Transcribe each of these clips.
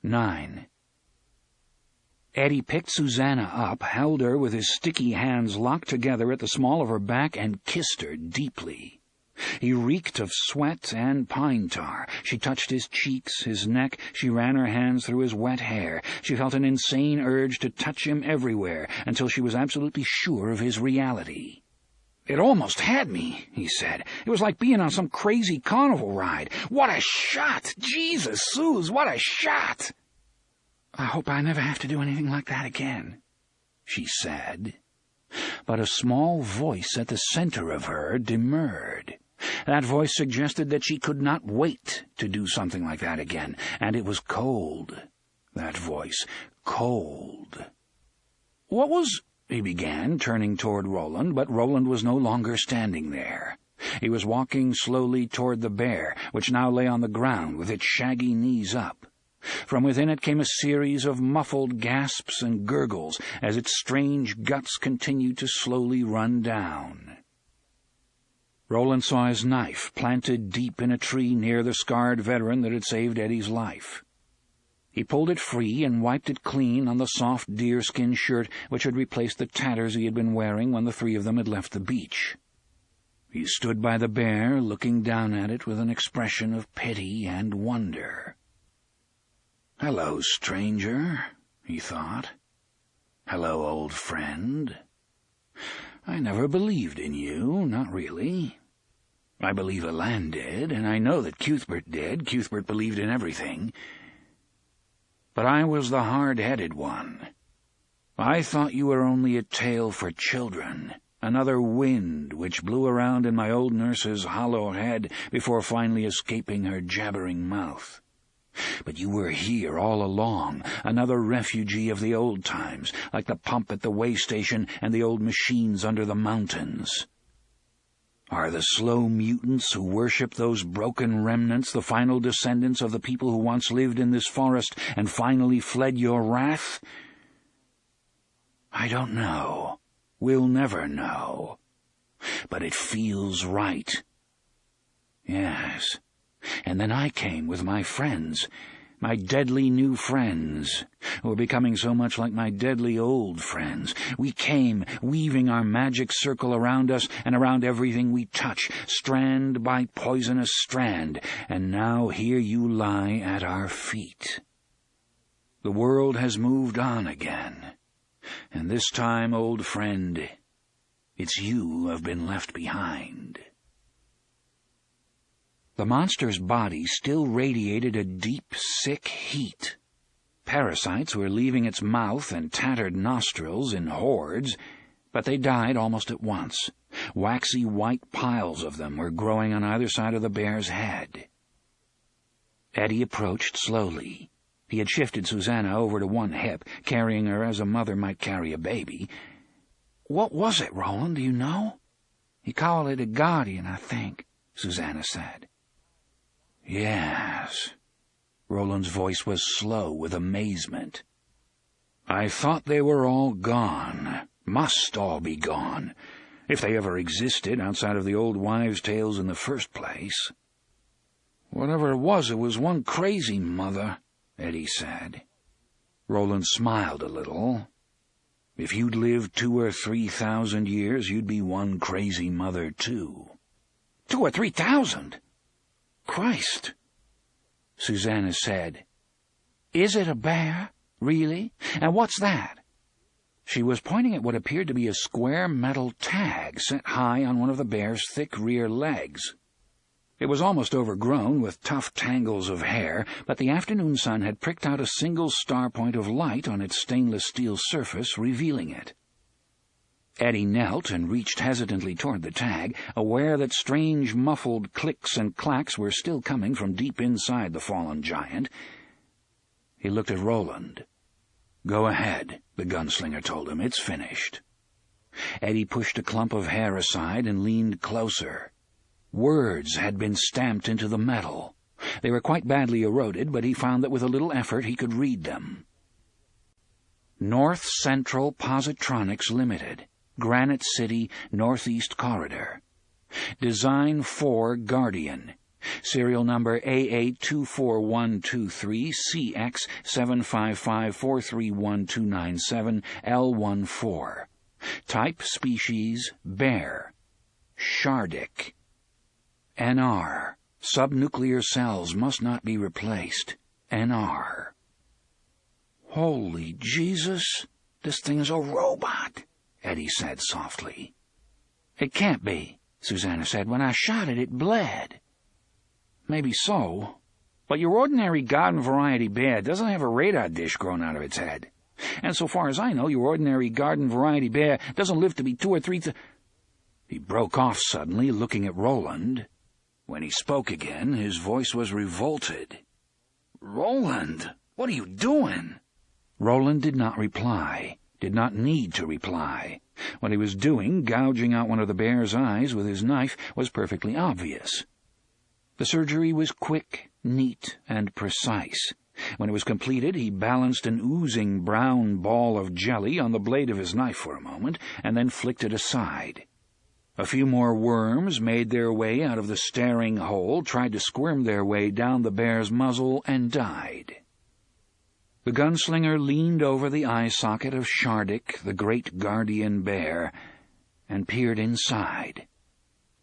9. Eddie picked Susanna up, held her with his sticky hands locked together at the small of her back, and kissed her deeply. He reeked of sweat and pine tar. She touched his cheeks, his neck. She ran her hands through his wet hair. She felt an insane urge to touch him everywhere, until she was absolutely sure of his reality. "It almost had me," he said. "It was like being on some crazy carnival ride. What a shot! Jesus, Suze, what a shot!" "I hope I never have to do anything like that again," she said. But a small voice at the center of her demurred. That voice suggested that she could not wait to do something like that again, and it was cold. That voice, cold. "What was—" he began, turning toward Roland, but Roland was no longer standing there. He was walking slowly toward the bear, which now lay on the ground with its shaggy knees up. From within it came a series of muffled gasps and gurgles as its strange guts continued to slowly run down. Roland saw his knife planted deep in a tree near the scarred veteran that had saved Eddie's life. He pulled it free and wiped it clean on the soft deerskin shirt which had replaced the tatters he had been wearing when the three of them had left the beach. He stood by the bear, looking down at it with an expression of pity and wonder. "Hello, stranger," he thought. "Hello, old friend. I never believed in you, not really. I believe Elan did, and I know that Cuthbert did. Cuthbert believed in everything. But I was the hard-headed one. I thought you were only a tale for children, another wind which blew around in my old nurse's hollow head before finally escaping her jabbering mouth. But you were here all along, another refugee of the old times, like the pump at the way station and the old machines under the mountains. Are the slow mutants who worship those broken remnants the final descendants of the people who once lived in this forest and finally fled your wrath? I don't know. We'll never know. But it feels right. Yes. And then I came with my friends, my deadly new friends, who were becoming so much like my deadly old friends. We came, weaving our magic circle around us and around everything we touch, strand by poisonous strand, and now here you lie at our feet. The world has moved on again, and this time, old friend, it's you who have been left behind." The monster's body still radiated a deep, sick heat. Parasites were leaving its mouth and tattered nostrils in hordes, but they died almost at once. Waxy white piles of them were growing on either side of the bear's head. Eddie approached slowly. He had shifted Susanna over to one hip, carrying her as a mother might carry a baby. "What was it, Roland, do you know?" "He called it a guardian, I think," Susanna said. "Yes." Roland's voice was slow with amazement. "I thought they were all gone, must all be gone, if they ever existed outside of the old wives' tales in the first place." "Whatever it was one crazy mother," Eddie said. Roland smiled a little. "If you'd lived 2,000 or 3,000 years, you'd be one crazy mother, too." 2,000 or 3,000? Christ, Susanna said. "Is it a bear, really? And what's that?" She was pointing at what appeared to be a square metal tag set high on one of the bear's thick rear legs. It was almost overgrown with tough tangles of hair, but the afternoon sun had pricked out a single star point of light on its stainless steel surface, revealing it. Eddie knelt and reached hesitantly toward the tag, aware that strange muffled clicks and clacks were still coming from deep inside the fallen giant. He looked at Roland. "Go ahead," the gunslinger told him. "It's finished." Eddie pushed a clump of hair aside and leaned closer. Words had been stamped into the metal. They were quite badly eroded, but he found that with a little effort he could read them. North Central Positronics Limited, Granite City, Northeast Corridor. Design 4 Guardian. Serial number AA24123CX7554312997L14. Type species bear. Shardik. NR. Subnuclear cells must not be replaced. NR. Holy Jesus, this thing's a robot, Eddie said softly. It can't be, Susanna said. When I shot it, it bled. Maybe so, but your ordinary garden variety bear doesn't have a radar dish growing out of its head. And so far as I know, your ordinary garden variety bear doesn't live to be 2 or 3 He broke off suddenly, looking at Roland. When he spoke again, his voice was revolted. Roland, what are you doing? Roland did not reply, did not need to reply. What he was doing, gouging out one of the bear's eyes with his knife, was perfectly obvious. The surgery was quick, neat, and precise. When it was completed, he balanced an oozing brown ball of jelly on the blade of his knife for a moment, and then flicked it aside. A few more worms made their way out of the staring hole, tried to squirm their way down the bear's muzzle, and died. The gunslinger leaned over the eye socket of Shardik, the great guardian bear, and peered inside.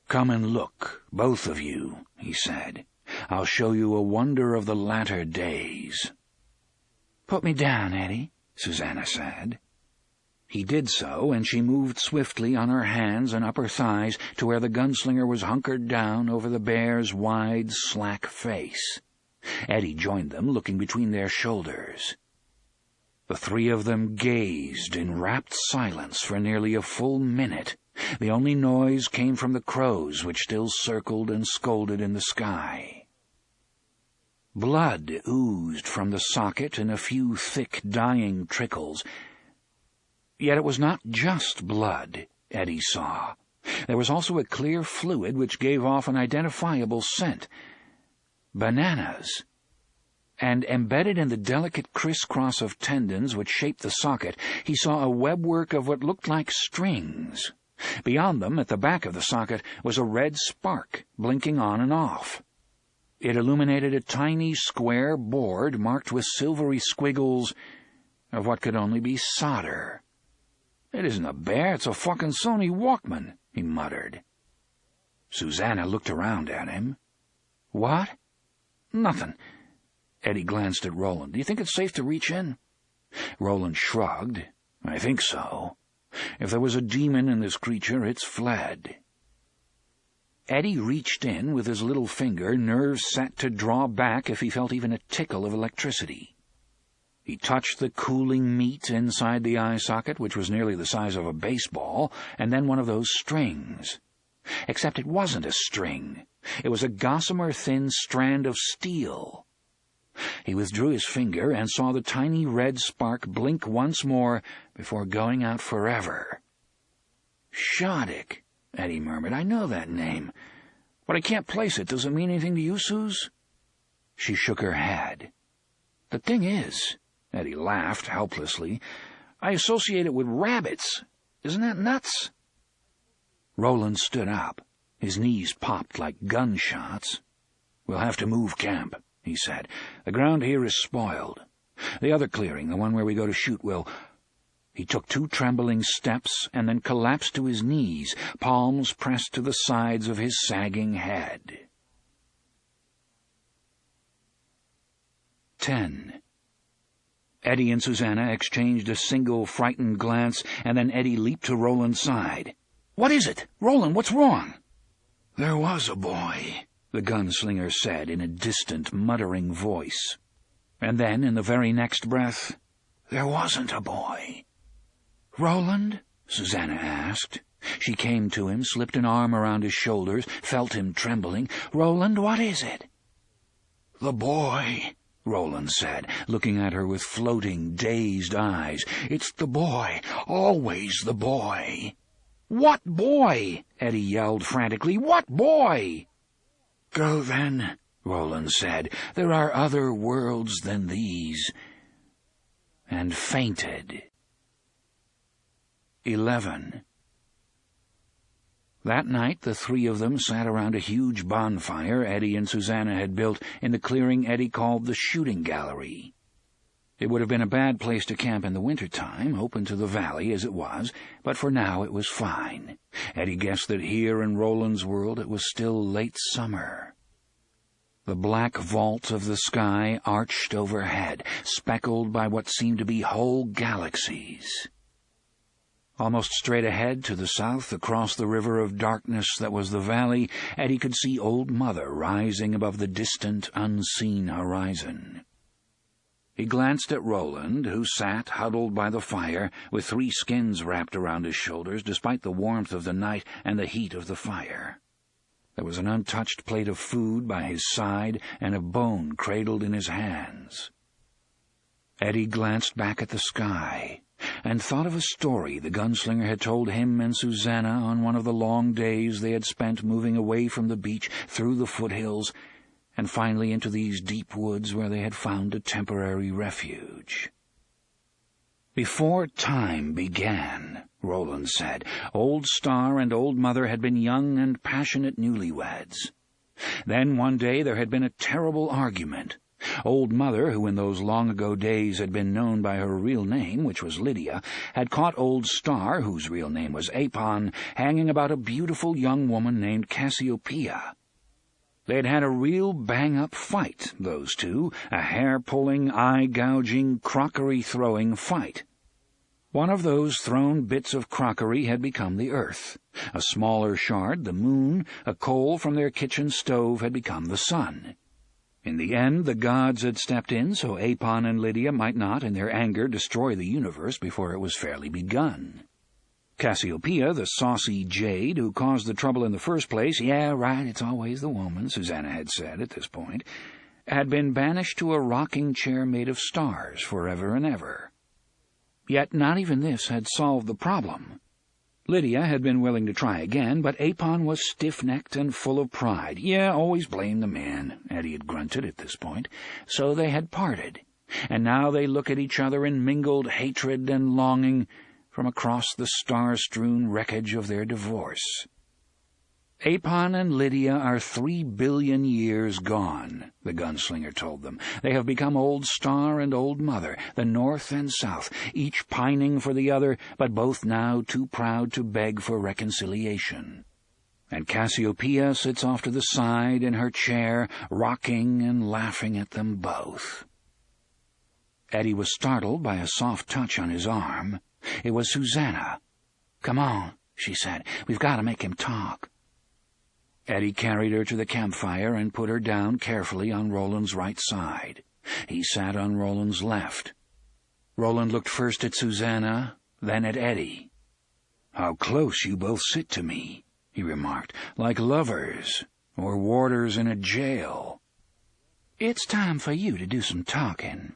"Come and look, both of you," he said. "I'll show you a wonder of the latter days." "Put me down, Eddie," Susanna said. He did so, and she moved swiftly on her hands and upper thighs to where the gunslinger was hunkered down over the bear's wide, slack face. Eddie joined them, looking between their shoulders. The three of them gazed in rapt silence for nearly a full minute. The only noise came from the crows, which still circled and scolded in the sky. Blood oozed from the socket in a few thick, dying trickles. Yet it was not just blood, Eddie saw. There was also a clear fluid which gave off an identifiable scent. Bananas. And embedded in the delicate crisscross of tendons which shaped the socket, he saw a webwork of what looked like strings. Beyond them, at the back of the socket, was a red spark, blinking on and off. It illuminated a tiny square board marked with silvery squiggles of what could only be solder. "It isn't a bear, it's a fucking Sony Walkman," he muttered. Susanna looked around at him. "What?" "Nothing." Eddie glanced at Roland. "Do you think it's safe to reach in?" Roland shrugged. "I think so. If there was a demon in this creature, it's fled." Eddie reached in with his little finger, nerves set to draw back if he felt even a tickle of electricity. He touched the cooling meat inside the eye socket, which was nearly the size of a baseball, and then one of those strings. Except it wasn't a string. It was a gossamer-thin strand of steel. He withdrew his finger and saw the tiny red spark blink once more before going out forever. "Shardik," Eddie murmured. "I know that name, but I can't place it. Does it mean anything to you, Suze?" She shook her head. "The thing is," Eddie laughed helplessly, "I associate it with rabbits. Isn't that nuts?" Roland stood up. His knees popped like gunshots. "We'll have to move camp," he said. "The ground here is spoiled. The other clearing, the one where we go to shoot, will—" He took 2 trembling steps and then collapsed to his knees, palms pressed to the sides of his sagging head. 10. Eddie and Susanna exchanged a single frightened glance, and then Eddie leaped to Roland's side. "What is it? Roland, what's wrong?" "There was a boy," the gunslinger said in a distant, muttering voice. And then, in the very next breath, "There wasn't a boy." "Roland?" Susanna asked. She came to him, slipped an arm around his shoulders, felt him trembling. "Roland, what is it?" "The boy," Roland said, looking at her with floating, dazed eyes. "It's the boy, always the boy." "What boy?" Eddie yelled frantically. "What boy?" "Go then," Roland said. "There are other worlds than these." And fainted. 11. That night the three of them sat around a huge bonfire Eddie and Susanna had built in the clearing Eddie called the shooting gallery. It would have been a bad place to camp in the winter-time, open to the valley as it was, but for now it was fine. Eddie guessed that here in Roland's world it was still late summer. The black vault of the sky arched overhead, speckled by what seemed to be whole galaxies. Almost straight ahead to the south, across the river of darkness that was the valley, Eddie could see Old Mother rising above the distant, unseen horizon. He glanced at Roland, who sat huddled by the fire, with 3 skins wrapped around his shoulders, despite the warmth of the night and the heat of the fire. There was an untouched plate of food by his side and a bone cradled in his hands. Eddie glanced back at the sky and thought of a story the gunslinger had told him and Susanna on one of the long days they had spent moving away from the beach through the foothills and finally into these deep woods where they had found a temporary refuge. "Before time began," Roland said, "Old Star and Old Mother had been young and passionate newlyweds. Then one day there had been a terrible argument. Old Mother, who in those long-ago days had been known by her real name, which was Lydia, had caught Old Star, whose real name was Apon, hanging about a beautiful young woman named Cassiopeia. They had had a real bang-up fight, those two, a hair-pulling, eye-gouging, crockery-throwing fight. One of those thrown bits of crockery had become the earth. A smaller shard, the moon, a coal from their kitchen stove had become the sun. In the end, the gods had stepped in so Apon and Lydia might not, in their anger, destroy the universe before it was fairly begun. Cassiopeia, the saucy jade who caused the trouble in the first place, "Yeah, right, it's always the woman," Susanna had said at this point, had been banished to a rocking chair made of stars forever and ever. Yet not even this had solved the problem. Lydia had been willing to try again, but Apon was stiff-necked and full of pride. "Yeah, always blame the man," Eddie had grunted at this point. So they had parted, and now they look at each other in mingled hatred and longing from across the star-strewn wreckage of their divorce. "Apon and Lydia are 3 billion years gone," the gunslinger told them. "They have become Old Star and Old Mother, the north and south, each pining for the other, but both now too proud to beg for reconciliation. And Cassiopeia sits off to the side in her chair, rocking and laughing at them both." Eddie was startled by a soft touch on his arm. It was Susanna. "Come on," she said. "We've got to make him talk." Eddie carried her to the campfire and put her down carefully on Roland's right side. He sat on Roland's left. Roland looked first at Susanna, then at Eddie. "How close you both sit to me," he remarked, "like lovers or warders in a jail." "It's time for you to do some talking."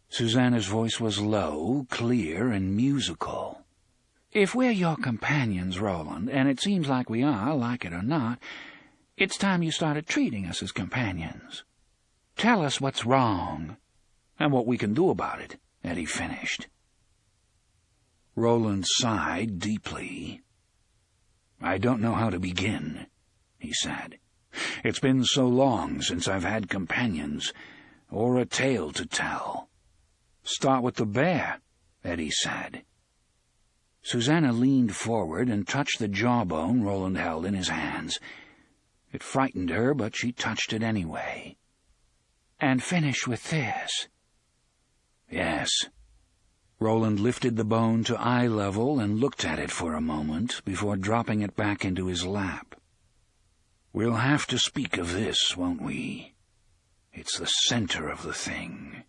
Susanna's voice was low, clear, and musical. "If we're your companions, Roland, and it seems like we are, like it or not, it's time you started treating us as companions. Tell us what's wrong, and what we can do about it," Eddie finished. Roland sighed deeply. "I don't know how to begin," he said. "It's been so long since I've had companions, or a tale to tell." "Start with the bear," Eddie said. Susanna leaned forward and touched the jawbone Roland held in his hands. It frightened her, but she touched it anyway. "And finish with this." "Yes." Roland lifted the bone to eye level and looked at it for a moment before dropping it back into his lap. "We'll have to speak of this, won't we? It's the center of the thing."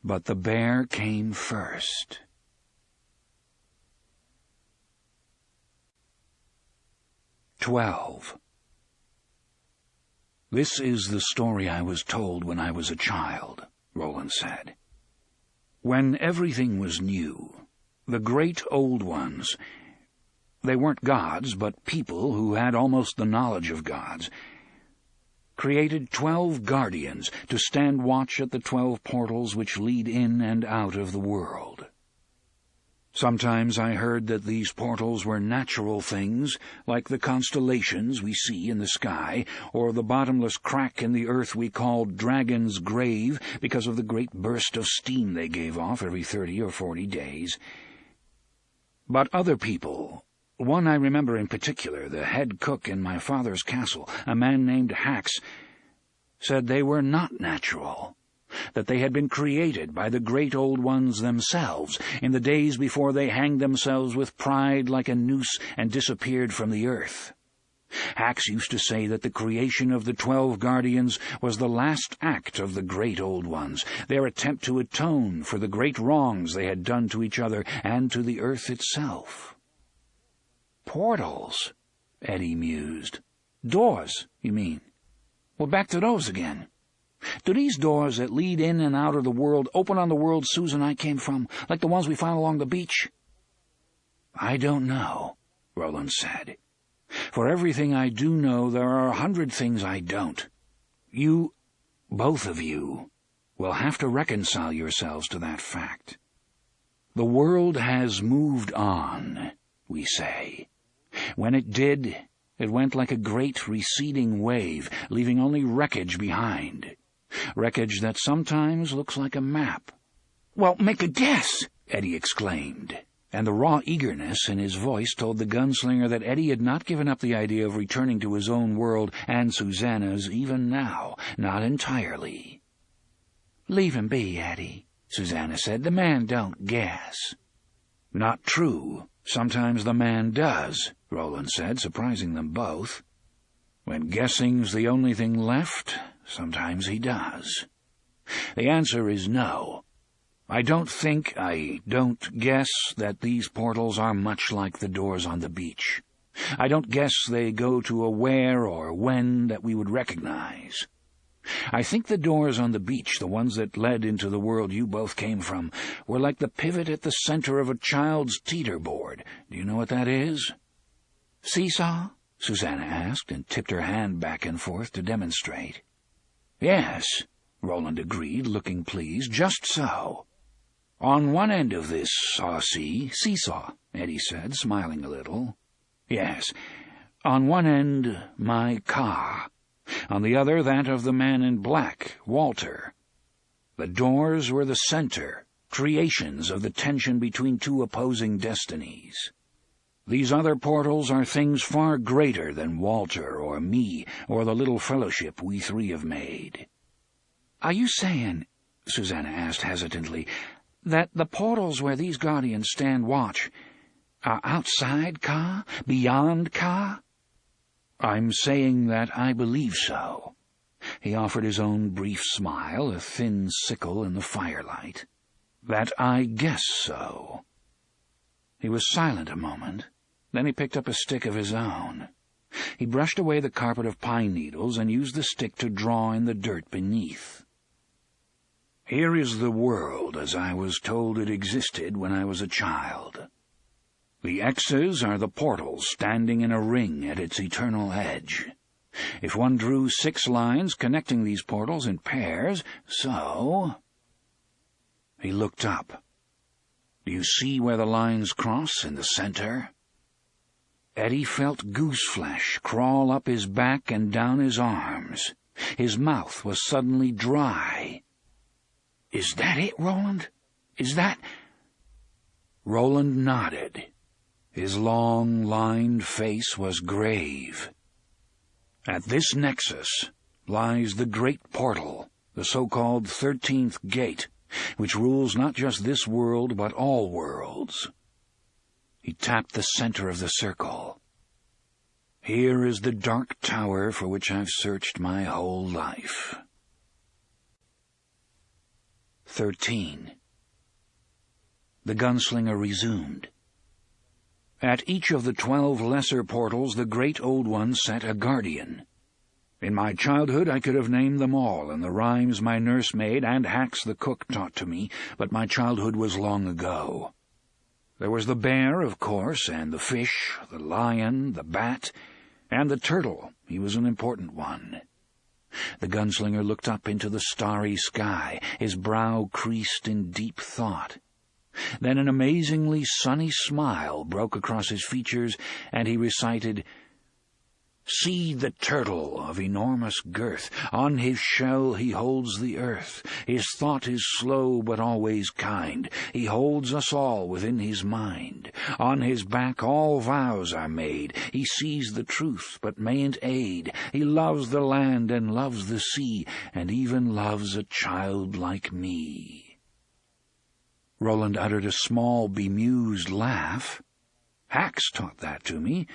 But the bear came first. 12. "This is the story I was told when I was a child," Roland said. "When everything was new, the great old ones, they weren't gods, but people who had almost the knowledge of gods, created 12 guardians to stand watch at the 12 portals which lead in and out of the world. Sometimes I heard that these portals were natural things, like the constellations we see in the sky, or the bottomless crack in the earth we called Dragon's Grave because of the great burst of steam they gave off every 30 or 40 days. But other people, one I remember in particular, the head cook in my father's castle, a man named Hax, said they were not natural, that they had been created by the great old ones themselves in the days before they hanged themselves with pride like a noose and disappeared from the earth. Hax used to say that the creation of the 12 guardians was the last act of the great old ones, their attempt to atone for the great wrongs they had done to each other and to the earth itself. "Portals," Eddie mused. "Doors, you mean? Well, back to those again. Do these doors that lead in and out of the world open on the world Susan and I came from, like the ones we found along the beach?" "I don't know," Roland said. "For everything I do know, there are 100 things I don't. You, both of you, will have to reconcile yourselves to that fact. The world has moved on, we say. When it did, it went like a great receding wave, leaving only wreckage behind. Wreckage that sometimes looks like a map." "Well, make a guess!" Eddie exclaimed, and the raw eagerness in his voice told the gunslinger that Eddie had not given up the idea of returning to his own world and Susanna's even now, not entirely. "Leave him be, Eddie," Susanna said. "The man don't guess." "Not true. Sometimes the man does," Roland said, surprising them both. "When guessing's the only thing left, sometimes he does. The answer is no. I don't guess that these portals are much like the doors on the beach. I don't guess they go to a where or when that we would recognize. I think the doors on the beach, the ones that led into the world you both came from, were like the pivot at the center of a child's teeter-board. Do you know what that is?" "Seesaw?" Susanna asked, and tipped her hand back and forth to demonstrate. "Yes," Roland agreed, looking pleased. "Just so. On one end of this seesaw, Eddie said, smiling a little. "Yes, on one end my car, on the other that of the man in black, Walter. The doors were the center, creations of the tension between two opposing destinies. These other portals are things far greater than Walter or me or the little fellowship we three have made." "Are you saying," Susanna asked hesitantly, "that the portals where these guardians stand watch are outside Ka, beyond Ka?" "I'm saying that I believe so." He offered his own brief smile, a thin sickle in the firelight. "That I guess so." He was silent a moment. Then he picked up a stick of his own. He brushed away the carpet of pine needles and used the stick to draw in the dirt beneath. "Here is the world as I was told it existed when I was a child. The X's are the portals standing in a ring at its eternal edge. If one drew 6 lines connecting these portals in pairs, so—" He looked up. "Do you see where the lines cross in the center?" Eddie felt gooseflesh crawl up his back and down his arms. His mouth was suddenly dry. "Is that it, Roland? Is that—" Roland nodded. His long, lined face was grave. "At this nexus lies the great portal, the so-called 13th gate, which rules not just this world but all worlds." He tapped the center of the circle. "Here is the dark tower for which I've searched my whole life." 13. The gunslinger resumed. "At each of the 12 lesser portals the great old one set a guardian. In my childhood I could have named them all in the rhymes my nursemaid and Hax the cook taught to me, but my childhood was long ago. There was the bear, of course, and the fish, the lion, the bat, and the turtle. He was an important one." The gunslinger looked up into the starry sky, his brow creased in deep thought. Then an amazingly sunny smile broke across his features, and he recited, "See the turtle of enormous girth. On his shell he holds the earth. His thought is slow but always kind. He holds us all within his mind. On his back all vows are made. He sees the truth but mayn't aid. He loves the land and loves the sea, and even loves a child like me." Roland uttered a small, bemused laugh. "Hax taught that to me,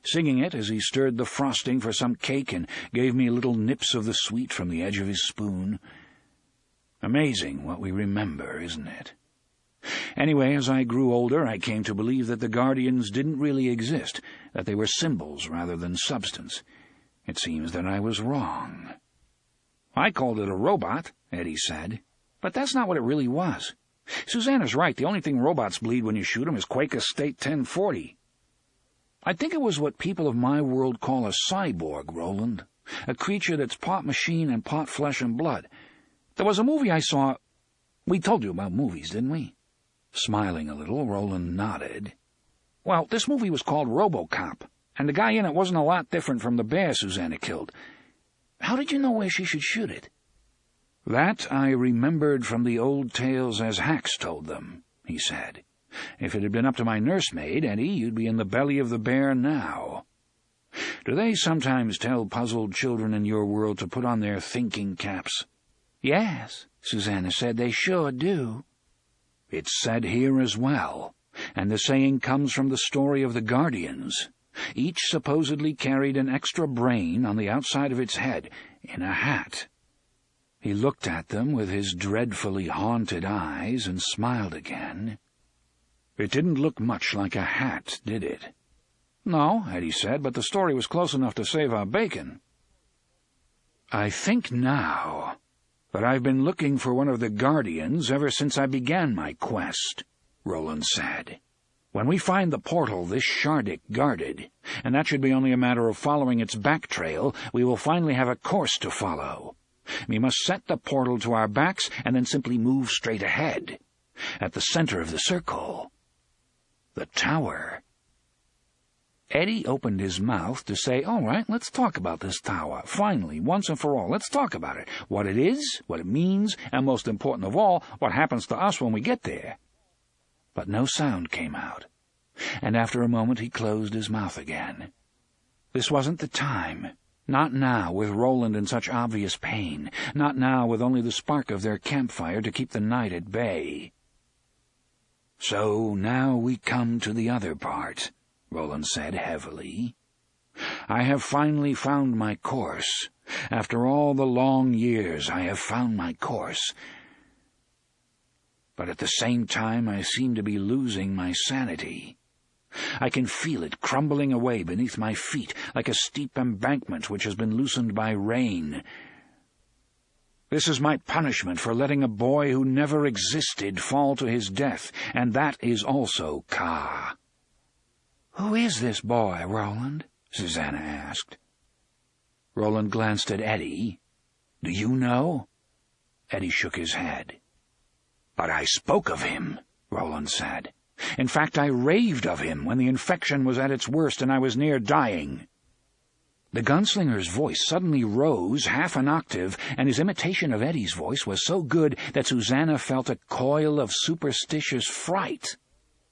singing it as he stirred the frosting for some cake and gave me little nips of the sweet from the edge of his spoon. Amazing what we remember, isn't it? Anyway, as I grew older, I came to believe that the Guardians didn't really exist, that they were symbols rather than substance. It seems that I was wrong." "I called it a robot," Eddie said, "but that's not what it really was. Susanna's right. The only thing robots bleed when you shoot them is Quaker State 1040. I think it was what people of my world call a cyborg, Roland, a creature that's part machine and part flesh and blood. There was a movie I saw. We told you about movies, didn't we?" Smiling a little, Roland nodded. "Well, this movie was called RoboCop, and the guy in it wasn't a lot different from the bear Susanna killed. How did you know where she should shoot it?" "That I remembered from the old tales as Hax told them," he said. "If it had been up to my nursemaid, Eddie, you'd be in the belly of the bear now. Do they sometimes tell puzzled children in your world to put on their thinking caps?" "Yes," Susanna said, "they sure do." "It's said here as well, and the saying comes from the story of the Guardians. Each supposedly carried an extra brain on the outside of its head, in a hat." He looked at them with his dreadfully haunted eyes and smiled again. "It didn't look much like a hat, did it?" "No," Eddie said, "but the story was close enough to save our bacon." "I think now that I've been looking for one of the Guardians ever since I began my quest," Roland said. "When we find the portal this Shardik guarded, and that should be only a matter of following its back trail, we will finally have a course to follow. We must set the portal to our backs and then simply move straight ahead. At the center of the circle, the tower." Eddie opened his mouth to say, "All right, let's talk about this tower. Finally, once and for all, let's talk about it. What it is, what it means, and most important of all, what happens to us when we get there." But no sound came out, and after a moment he closed his mouth again. This wasn't the time. Not now, with Roland in such obvious pain. Not now, with only the spark of their campfire to keep the night at bay. "So now we come to the other part," Roland said heavily. "I have finally found my course. After all the long years, I have found my course. But at the same time, I seem to be losing my sanity. I can feel it crumbling away beneath my feet, like a steep embankment which has been loosened by rain. This is my punishment for letting a boy who never existed fall to his death, and that is also Ka." "Who is this boy, Roland?" Susanna asked. Roland glanced at Eddie. "Do you know?" Eddie shook his head. "But I spoke of him," Roland said. "In fact, I raved of him when the infection was at its worst and I was near dying." The gunslinger's voice suddenly rose half an octave, and his imitation of Eddie's voice was so good that Susanna felt a coil of superstitious fright.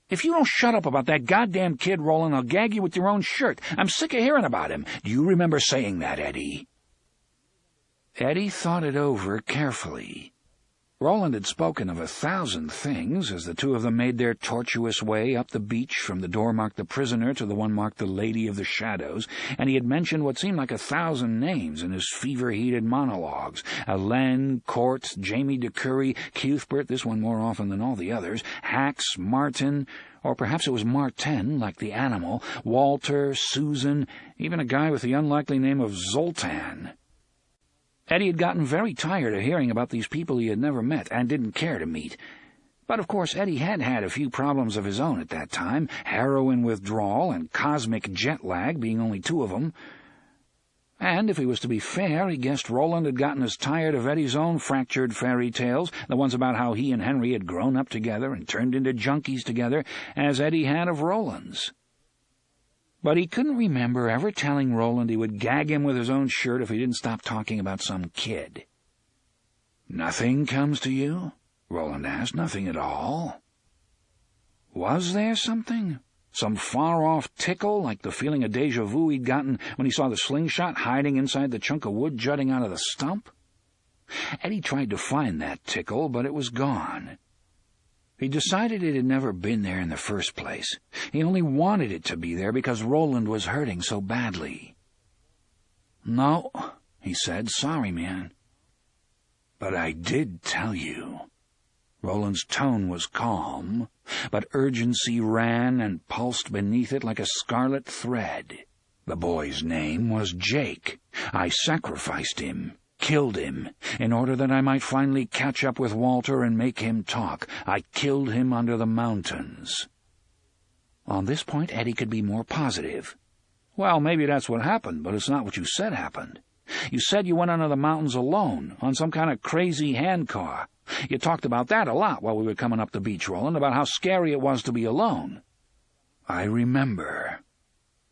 "If you don't shut up about that goddamn kid, Roland, I'll gag you with your own shirt. I'm sick of hearing about him. Do you remember saying that, Eddie?" Eddie thought it over carefully. Roland had spoken of 1,000 things as the two of them made their tortuous way up the beach from the door marked the prisoner to the one marked the Lady of the Shadows, and he had mentioned what seemed like 1,000 names in his fever-heated monologues: Alen, Court, Jamie DeCurry, Cuthbert, this one more often than all the others, Hax, Martin, or perhaps it was Martin, like the animal, Walter, Susan, even a guy with the unlikely name of Zoltan. Eddie had gotten very tired of hearing about these people he had never met and didn't care to meet. But of course Eddie had had a few problems of his own at that time, heroin withdrawal and cosmic jet lag being only two of them. And if he was to be fair, he guessed Roland had gotten as tired of Eddie's own fractured fairy tales, the ones about how he and Henry had grown up together and turned into junkies together, as Eddie had of Roland's. But he couldn't remember ever telling Roland he would gag him with his own shirt if he didn't stop talking about some kid. "Nothing comes to you?" Roland asked. "Nothing at all?" Was there something? Some far-off tickle, like the feeling of déjà vu he'd gotten when he saw the slingshot hiding inside the chunk of wood jutting out of the stump? Eddie tried to find that tickle, but it was gone. He decided it had never been there in the first place. He only wanted it to be there because Roland was hurting so badly. "No," he said. "Sorry, man. But I did tell you." Roland's tone was calm, but urgency ran and pulsed beneath it like a scarlet thread. "The boy's name was Jake. I sacrificed him, killed him, in order that I might finally catch up with Walter and make him talk. I killed him under the mountains." On this point, Eddie could be more positive. "Well, maybe that's what happened, but it's not what you said happened. You said you went under the mountains alone, on some kind of crazy handcar. You talked about that a lot while we were coming up the beach, Roland, about how scary it was to be alone." "I remember.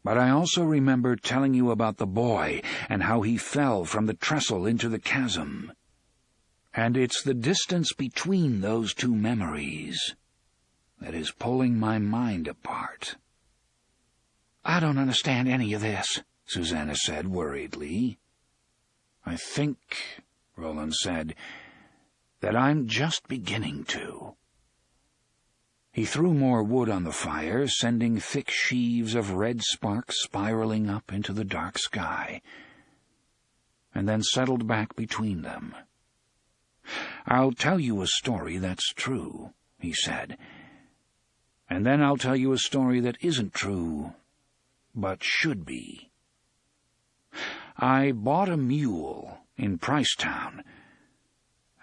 But I also remember telling you about the boy and how he fell from the trestle into the chasm. And it's the distance between those two memories that is pulling my mind apart." "I don't understand any of this," Susanna said worriedly. "I think," Roland said, "that I'm just beginning to." He threw more wood on the fire, sending thick sheaves of red sparks spiraling up into the dark sky, and then settled back between them. "I'll tell you a story that's true," he said, "and then I'll tell you a story that isn't true, but should be. I bought a mule in Pricetown,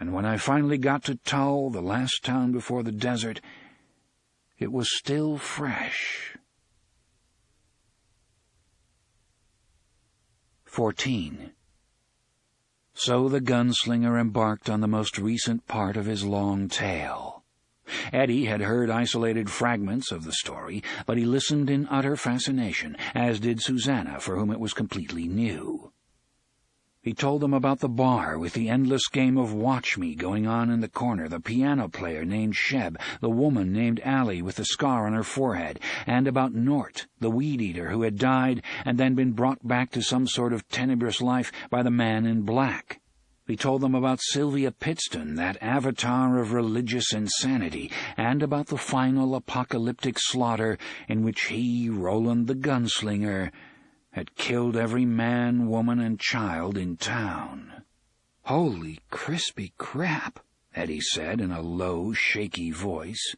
and when I finally got to Tull, the last town before the desert, it was still fresh." 14. So the gunslinger embarked on the most recent part of his long tale. Eddie had heard isolated fragments of the story, but he listened in utter fascination, as did Susanna, for whom it was completely new. He told them about the bar with the endless game of Watch Me going on in the corner, the piano player named Sheb, the woman named Allie with the scar on her forehead, and about Nort, the weed-eater who had died and then been brought back to some sort of tenebrous life by the man in black. He told them about Sylvia Pittston, that avatar of religious insanity, and about the final apocalyptic slaughter in which he, Roland the Gunslinger, had killed every man, woman, and child in town. "Holy crispy crap," Eddie said in a low, shaky voice.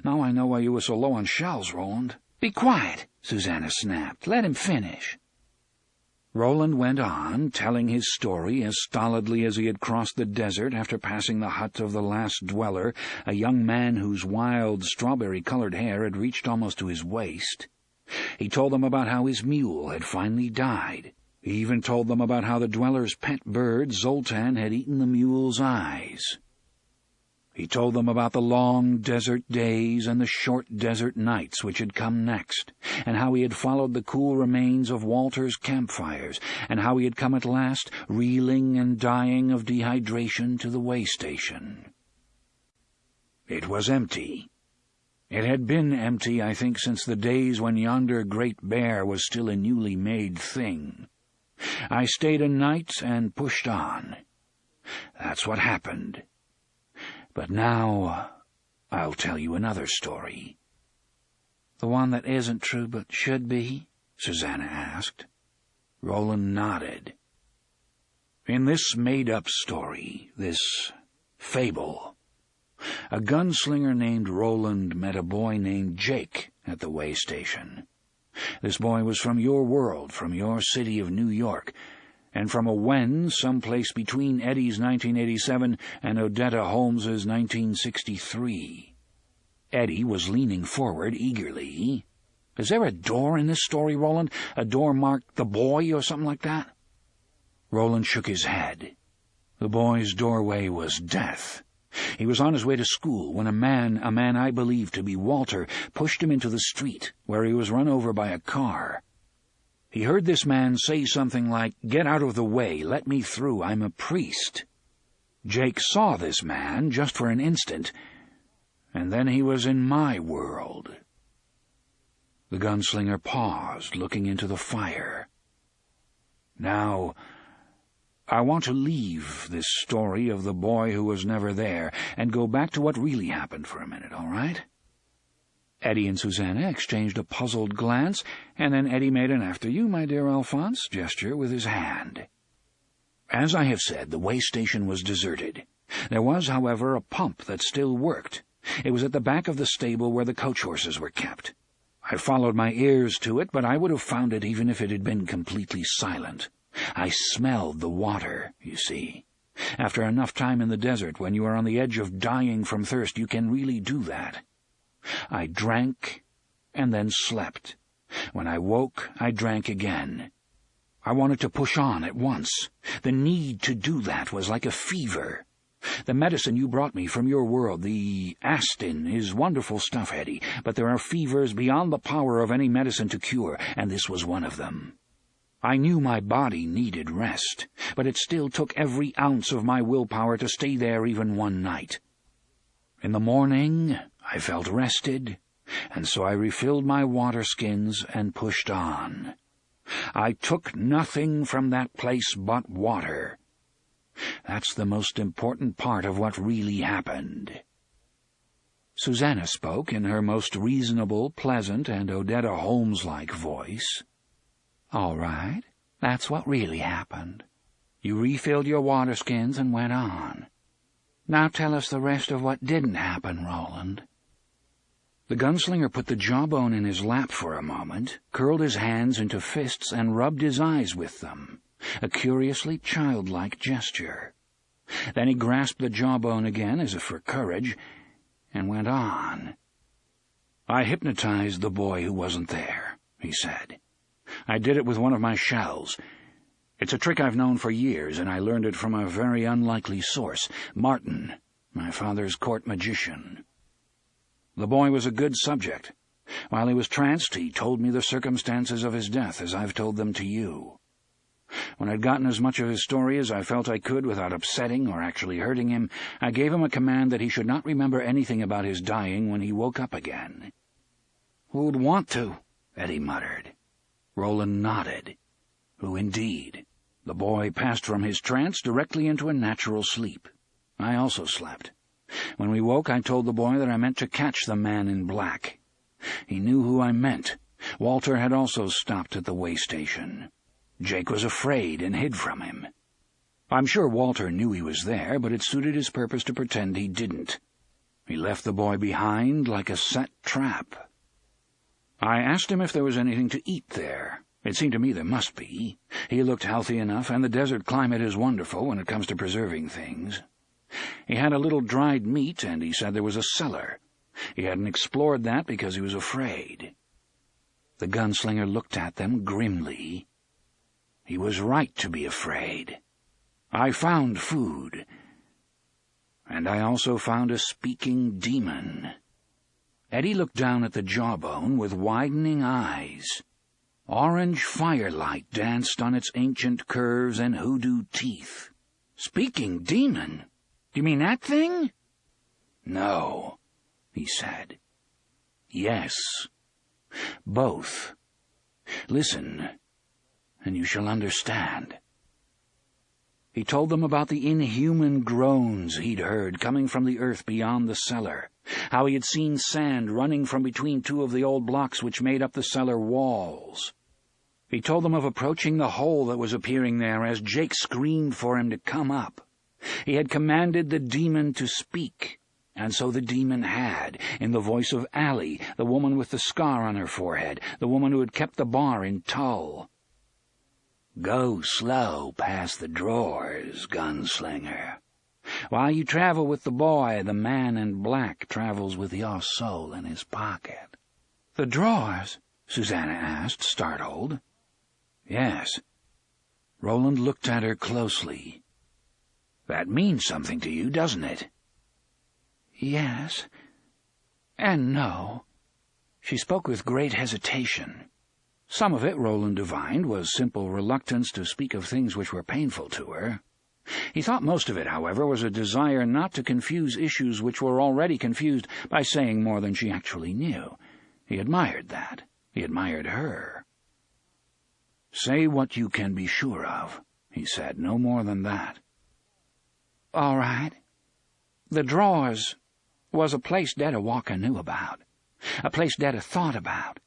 "Now I know why you were so low on shells, Roland." "Be quiet," Susanna snapped. "Let him finish." Roland went on, telling his story as stolidly as he had crossed the desert after passing the hut of the last dweller, a young man whose wild, strawberry-colored hair had reached almost to his waist. He told them about how his mule had finally died. He even told them about how the dweller's pet bird, Zoltan, had eaten the mule's eyes. He told them about the long desert days and the short desert nights which had come next, and how he had followed the cool remains of Walter's campfires, and how he had come at last, reeling and dying of dehydration, to the way station. It was empty. It had been empty, I think, since the days when yonder great bear was still a newly made thing. I stayed a night and pushed on. That's what happened. But now I'll tell you another story." "The one that isn't true but should be?" Susanna asked. Roland nodded. "In this made-up story, this fable, a gunslinger named Roland met a boy named Jake at the way station. This boy was from your world, from your city of New York, and from a Wen someplace between Eddie's 1987 and Odetta Holmes's 1963. Eddie was leaning forward eagerly. "Is there a door in this story, Roland? A door marked 'The Boy' or something like that?" Roland shook his head. The boy's doorway was death. He was on his way to school when a man I believed to be Walter, pushed him into the street, where he was run over by a car. He heard this man say something like, "Get out of the way, let me through, I'm a priest." Jake saw this man just for an instant, and then he was in my world. The gunslinger paused, looking into the fire. Now, I want to leave this story of the boy who was never there and go back to what really happened for a minute, all right? Eddie and Susanna exchanged a puzzled glance, and then Eddie made an "after you, my dear Alphonse" gesture with his hand. As I have said, the way station was deserted. There was, however, a pump that still worked. It was at the back of the stable where the coach horses were kept. I followed my ears to it, but I would have found it even if it had been completely silent. I smelled the water, you see. After enough time in the desert, when you are on the edge of dying from thirst, you can really do that. I drank and then slept. When I woke, I drank again. I wanted to push on at once. The need to do that was like a fever. The medicine you brought me from your world, the Astin, is wonderful stuff, Eddie, but there are fevers beyond the power of any medicine to cure, and this was one of them. I knew my body needed rest, but it still took every ounce of my willpower to stay there even one night. In the morning, I felt rested, and so I refilled my water skins and pushed on. I took nothing from that place but water. That's the most important part of what really happened. Susanna spoke in her most reasonable, pleasant, and Odetta Holmes-like voice. "All right, that's what really happened. You refilled your water skins and went on. Now tell us the rest of what didn't happen, Roland." The gunslinger put the jawbone in his lap for a moment, curled his hands into fists, and rubbed his eyes with them, a curiously childlike gesture. Then he grasped the jawbone again, as if for courage, and went on. "I hypnotized the boy who wasn't there," he said. "I did it with one of my shells. It's a trick I've known for years, and I learned it from a very unlikely source, Martin, my father's court magician. The boy was a good subject. While he was tranced, he told me the circumstances of his death, as I've told them to you. When I'd gotten as much of his story as I felt I could without upsetting or actually hurting him, I gave him a command that he should not remember anything about his dying when he woke up again." "Who'd want to?" Eddie muttered. Roland nodded. "Who indeed?" The boy passed from his trance directly into a natural sleep. I also slept. When we woke, I told the boy that I meant to catch the man in black. He knew who I meant. Walter had also stopped at the way station. Jake was afraid and hid from him. I'm sure Walter knew he was there, but it suited his purpose to pretend he didn't. He left the boy behind like a set trap. I asked him if there was anything to eat there. It seemed to me there must be. He looked healthy enough, and the desert climate is wonderful when it comes to preserving things. He had a little dried meat, and he said there was a cellar. He hadn't explored that because he was afraid. The gunslinger looked at them grimly. He was right to be afraid. I found food, and I also found a speaking demon. Eddie looked down at the jawbone with widening eyes. Orange firelight danced on its ancient curves and hoodoo teeth. "Speaking demon? Do you mean that thing?" "No," he said. "Yes. Both. Listen, and you shall understand." He told them about the inhuman groans he'd heard coming from the earth beyond the cellar, how he had seen sand running from between two of the old blocks which made up the cellar walls. He told them of approaching the hole that was appearing there as Jake screamed for him to come up. He had commanded the demon to speak, and so the demon had, in the voice of Allie, the woman with the scar on her forehead, the woman who had kept the bar in Tull. "Go slow past the drawers, gunslinger. While you travel with the boy, the man in black travels with your soul in his pocket." "The drawers?" Susanna asked, startled. "Yes. Roland looked at her closely. "That means something to you, doesn't it?" "Yes, and no." She spoke with great hesitation. Some of it, Roland divined, was simple reluctance to speak of things which were painful to her. He thought most of it, however, was a desire not to confuse issues which were already confused by saying more than she actually knew. He admired that. He admired her. "Say what you can be sure of," he said, "no more than that." "All right. The drawers was a place Detta Walker knew about, a place Detta thought about.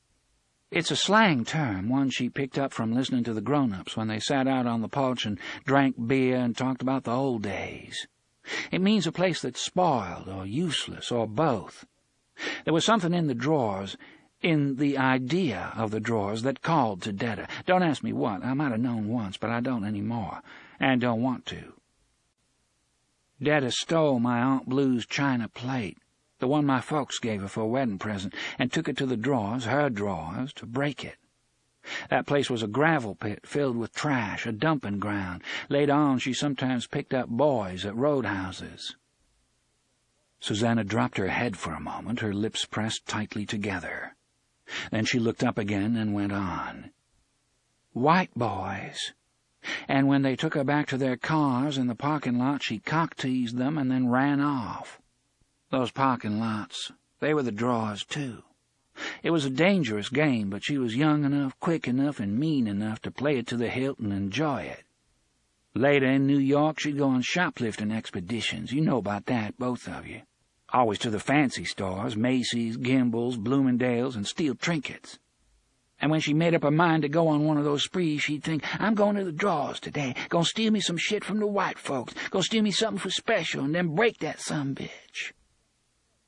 It's a slang term, one she picked up from listening to the grown-ups when they sat out on the porch and drank beer and talked about the old days. It means a place that's spoiled or useless or both. There was something in the drawers, in the idea of the drawers, that called to Detta. Don't ask me what. I might have known once, but I don't any more, and don't want to. Detta stole my Aunt Blue's china plate, the one my folks gave her for a wedding present, and took it to the drawers, her drawers, to break it. That place was a gravel pit filled with trash, a dumping ground. Later on, she sometimes picked up boys at roadhouses." Susanna dropped her head for a moment, her lips pressed tightly together. Then she looked up again and went on. "White boys. And when they took her back to their cars in the parking lot, she cock-teased them and then ran off. Those parking lots, they were the drawers, too. It was a dangerous game, but she was young enough, quick enough, and mean enough to play it to the hilt and enjoy it. Later in New York, she'd go on shoplifting expeditions. You know about that, both of you. Always to the fancy stores, Macy's, Gimbel's, Bloomingdale's, and steal trinkets. And when she made up her mind to go on one of those sprees, she'd think, I'm going to the drawers today, gonna steal me some shit from the white folks, gonna steal me something for special, and then break that sumbitch."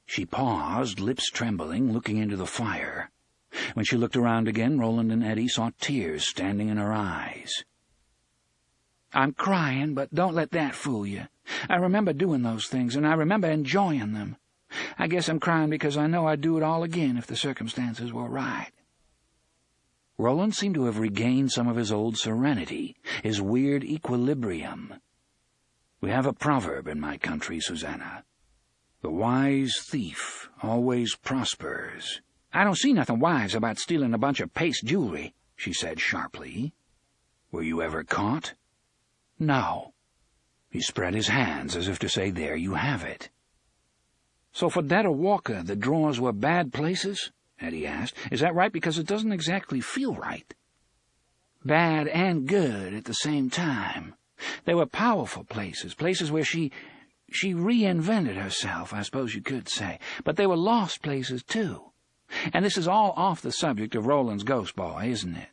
She paused, lips trembling, looking into the fire. When she looked around again, Roland and Eddie saw tears standing in her eyes. "I'm crying, but don't let that fool you. I remember doing those things, and I remember enjoying them. I guess I'm crying because I know I'd do it all again if the circumstances were right." Roland seemed to have regained some of his old serenity, his weird equilibrium. "We have a proverb in my country, Susanna. The wise thief always prospers." "I don't see nothing wise about stealing a bunch of paste jewelry," she said sharply. "Were you ever caught?" "No." He spread his hands as if to say, there you have it. "So for Detta Walker, the drawers were bad places?" Eddie asked. "Is that right? Because it doesn't exactly feel right." "Bad and good at the same time. They were powerful places, places where she reinvented herself, I suppose you could say. But they were lost places, too. And this is all off the subject of Roland's ghost boy, isn't it?"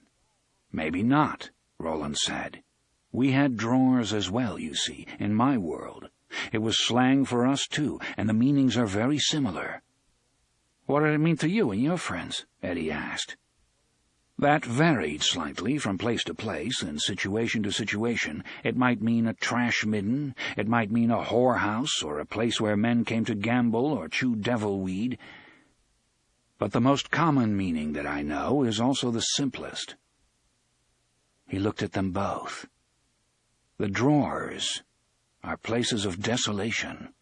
"Maybe not," Roland said. "We had drawers as well, you see, in my world. It was slang for us, too, and the meanings are very similar." "What did it mean to you and your friends?" Eddie asked. "That varied slightly from place to place and situation to situation. It might mean a trash midden, it might mean a whorehouse, or a place where men came to gamble or chew devilweed. But the most common meaning that I know is also the simplest." He looked at them both. "The drawers are places of desolation,"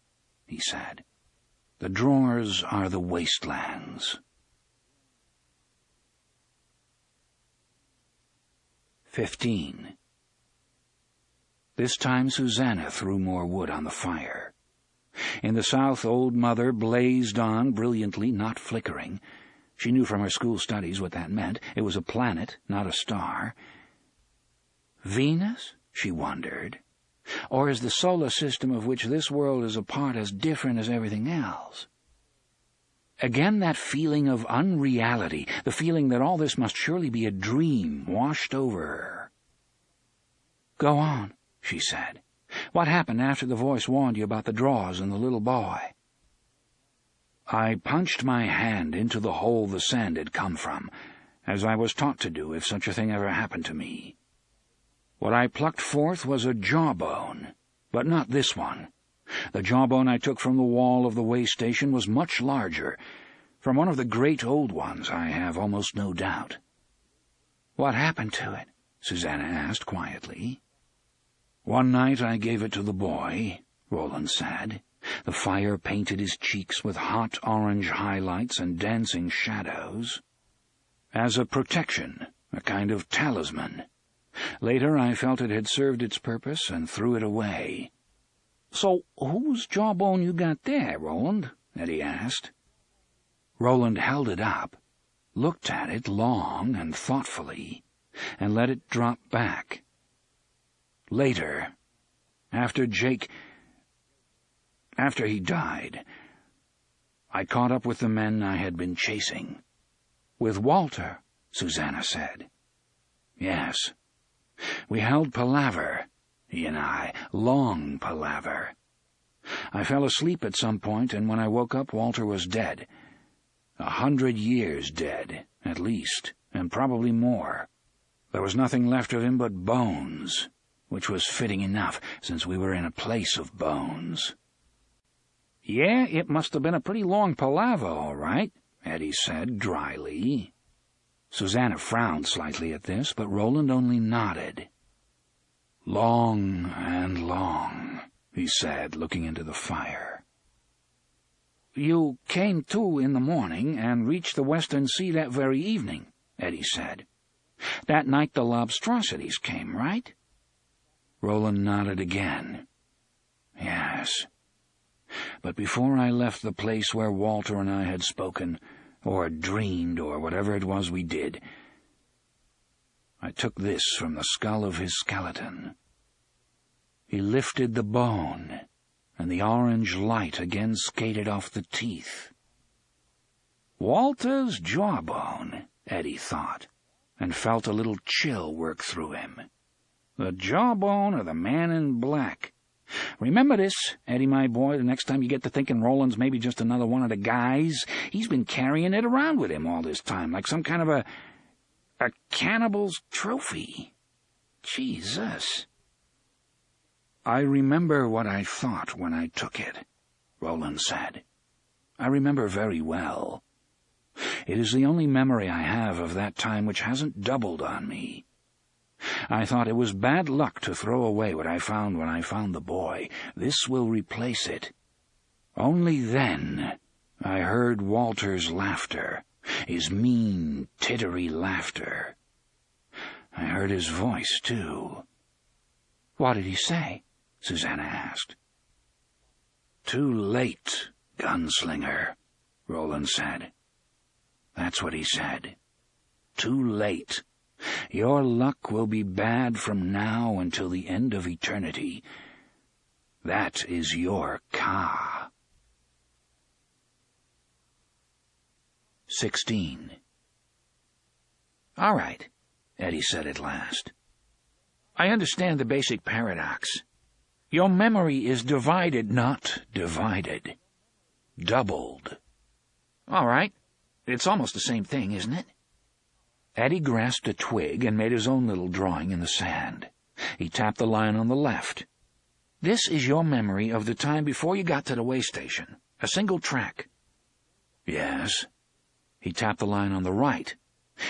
he said. "The drawers are the wastelands." 15. This time Susanna threw more wood on the fire. In the south, Old Mother blazed on brilliantly, not flickering. She knew from her school studies what that meant. It was a planet, not a star. Venus, she wondered. Or is the solar system of which this world is a part as different as everything else? Again that feeling of unreality, the feeling that all this must surely be a dream, washed over her. "Go on," she said. "What happened after the voice warned you about the drawers and the little boy?" "I punched my hand into the hole the sand had come from, as I was taught to do if such a thing ever happened to me. What I plucked forth was a jawbone, but not this one. The jawbone I took from the wall of the way station was much larger, from one of the great old ones, I have almost no doubt." "What happened to it?" Susanna asked quietly. "One night I gave it to the boy," Roland said. The fire painted his cheeks with hot orange highlights and dancing shadows. "As a protection, a kind of talisman. Later I felt it had served its purpose and threw it away." "So whose jawbone you got there, Roland?" Eddie asked. Roland held it up, looked at it long and thoughtfully, and let it drop back. "Later, after he died, I caught up with the men I had been chasing." "With Walter," Susanna said. "Yes. We held palaver, he and I, long palaver. I fell asleep at some point, and when I woke up, Walter was dead. 100 years dead, at least, and probably more. There was nothing left of him but bones, which was fitting enough, since we were in a place of bones." "Yeah, it must have been a pretty long palaver, all right," Eddie said dryly. Susanna frowned slightly at this, but Roland only nodded. "Long and long," he said, looking into the fire. "You came to in the morning and reached the Western Sea that very evening," Eddie said. "That night the lobstrosities came, right?" Roland nodded again. "Yes. But before I left the place where Walter and I had spoken, or dreamed, or whatever it was we did, I took this from the skull of his skeleton." He lifted the bone, and the orange light again skated off the teeth. Walter's jawbone, Eddie thought, and felt a little chill work through him. The jawbone of the man in black. Remember this, Eddie, my boy, the next time you get to thinking Roland's maybe just another one of the guys. He's been carrying it around with him all this time, like some kind of a cannibal's trophy. Jesus. "I remember what I thought when I took it," Roland said. "I remember very well. It is the only memory I have of that time which hasn't doubled on me. I thought it was bad luck to throw away what I found when I found the boy. This will replace it. Only then I heard Walter's laughter, his mean, tittery laughter. I heard his voice, too." "What did he say?" Susanna asked. "Too late, gunslinger," Roland said. "That's what he said. Too late. Your luck will be bad from now until the end of eternity. That is your Ka." 16. "All right," Eddie said at last. "I understand the basic paradox. Your memory is divided, not divided. Doubled. All right. It's almost the same thing, isn't it?" Eddie grasped a twig and made his own little drawing in the sand. He tapped the line on the left. "This is your memory of the time before you got to the way station. A single track." "Yes." He tapped the line on the right.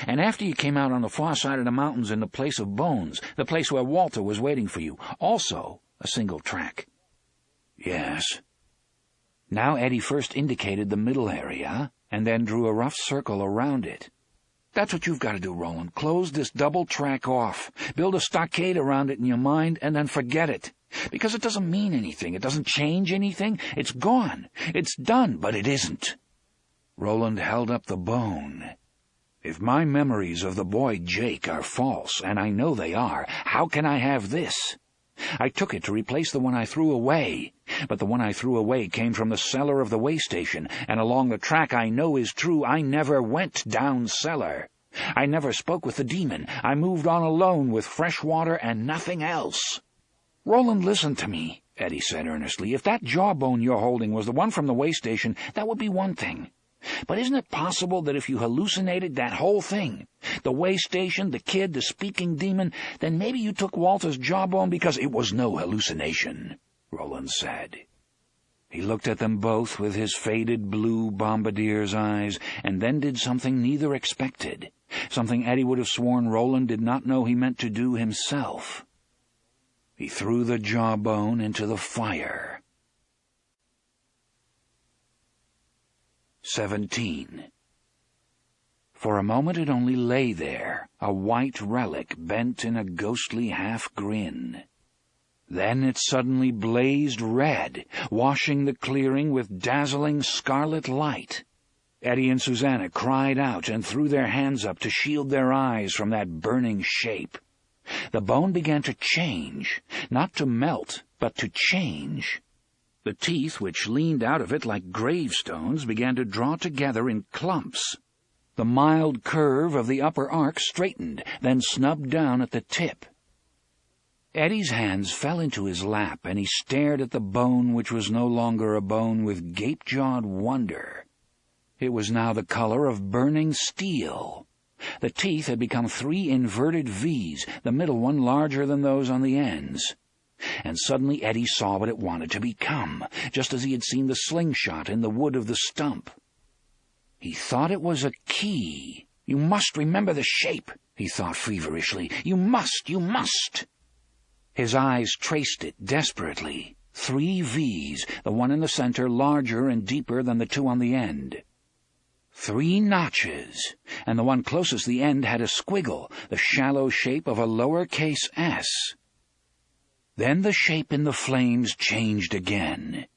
"And after you came out on the far side of the mountains in the place of bones, the place where Walter was waiting for you, also a single track." "Yes." Now Eddie first indicated the middle area, and then drew a rough circle around it. "That's what you've got to do, Roland. Close this double track off. Build a stockade around it in your mind, and then forget it. Because it doesn't mean anything. It doesn't change anything. It's gone. It's done, but it isn't." Roland held up the bone. "If my memories of the boy Jake are false, and I know they are, how can I have this? I took it to replace the one I threw away, but the one I threw away came from the cellar of the way station, and along the track I know is true, I never went down cellar. I never spoke with the demon. I moved on alone with fresh water and nothing else." "Roland, listen to me," Eddie said earnestly. "If that jawbone you're holding was the one from the way station, that would be one thing. But isn't it possible that if you hallucinated that whole thing, the way station, the kid, the speaking demon, then maybe you took Walter's jawbone because it was no hallucination?" Roland said. He looked at them both with his faded blue bombardier's eyes, and then did something neither expected. something Eddie would have sworn Roland did not know he meant to do himself. He threw the jawbone into the fire. 17. For a moment it only lay there, a white relic bent in a ghostly half-grin. Then it suddenly blazed red, washing the clearing with dazzling scarlet light. Eddie and Susanna cried out and threw their hands up to shield their eyes from that burning shape. The bone began to change, not to melt, but to change. The teeth, which leaned out of it like gravestones, began to draw together in clumps. The mild curve of the upper arc straightened, then snubbed down at the tip. Eddie's hands fell into his lap, and he stared at the bone, which was no longer a bone, with gape-jawed wonder. It was now the color of burning steel. The teeth had become 3 inverted V's, the middle one larger than those on the ends. And suddenly Eddie saw what it wanted to become, just as he had seen the slingshot in the wood of the stump. He thought it was a key. "You must remember the shape," he thought feverishly. "You must, you must." His eyes traced it desperately. 3 V's, the one in the center larger and deeper than the 2 on the end. 3 notches, and the one closest the end had a squiggle, the shallow shape of a lowercase s. Then the shape in the flames changed again.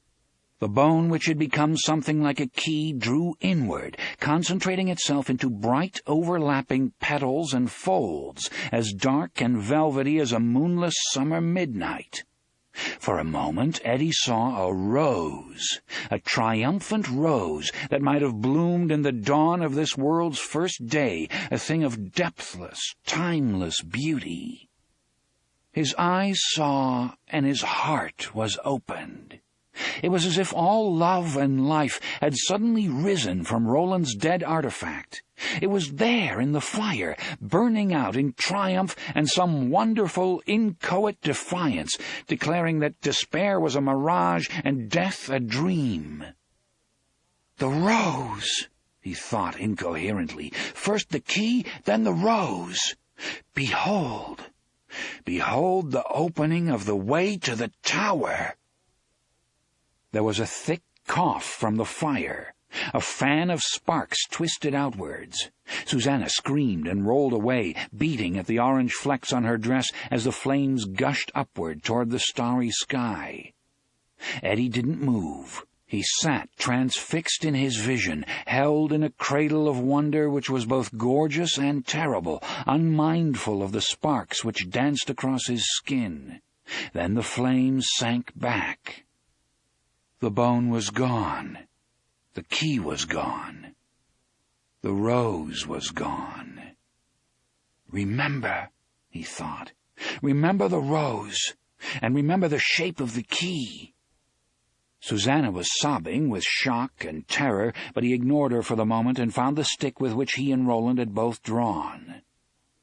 The bone, which had become something like a key, drew inward, concentrating itself into bright, overlapping petals and folds, as dark and velvety as a moonless summer midnight. For a moment Eddie saw a rose, a triumphant rose that might have bloomed in the dawn of this world's first day, a thing of depthless, timeless beauty. His eyes saw, and his heart was opened. It was as if all love and life had suddenly risen from Roland's dead artifact. It was there in the fire, burning out in triumph and some wonderful, inchoate defiance, declaring that despair was a mirage and death a dream. "The rose," he thought incoherently. "First the key, then the rose. Behold! Behold the opening of the way to the tower." There was a thick cough from the fire. A fan of sparks twisted outwards. Susanna screamed and rolled away, beating at the orange flecks on her dress as the flames gushed upward toward the starry sky. Eddie didn't move. He sat transfixed in his vision, held in a cradle of wonder which was both gorgeous and terrible, unmindful of the sparks which danced across his skin. Then the flames sank back. The bone was gone. The key was gone. The rose was gone. "Remember," he thought. "Remember the rose, and remember the shape of the key." Susanna was sobbing with shock and terror, but he ignored her for the moment and found the stick with which he and Roland had both drawn.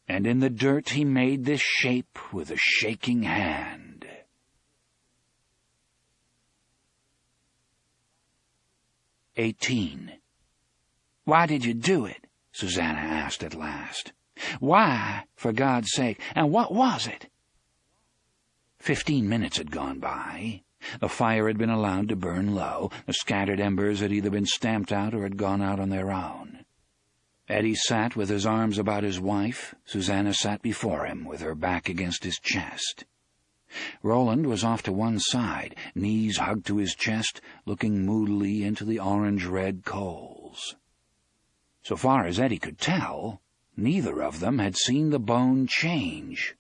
And in the dirt he made this shape with a shaking hand. 18. "Why did you do it?" Susanna asked at last. "Why, for God's sake, and what was it?" 15 minutes had gone by. The fire had been allowed to burn low. The scattered embers had either been stamped out or had gone out on their own. Eddie sat with his arms about his wife. Susanna sat before him with her back against his chest. Roland was off to one side, knees hugged to his chest, looking moodily into the orange-red coals. So far as Eddie could tell, neither of them had seen the bone change.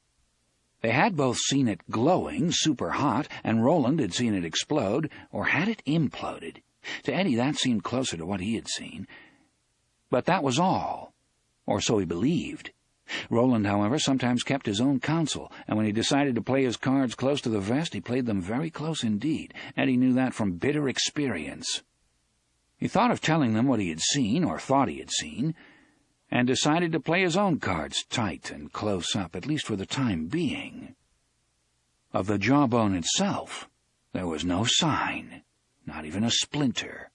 They had both seen it glowing, super hot, and Roland had seen it explode, or had it imploded. To Eddie that seemed closer to what he had seen. But that was all, or so he believed. Roland, however, sometimes kept his own counsel, and when he decided to play his cards close to the vest, he played them very close indeed. Eddie knew that from bitter experience. He thought of telling them what he had seen, or thought he had seen, and decided to play his own cards tight and close up, at least for the time being. Of the jawbone itself, there was no sign, not even a splinter.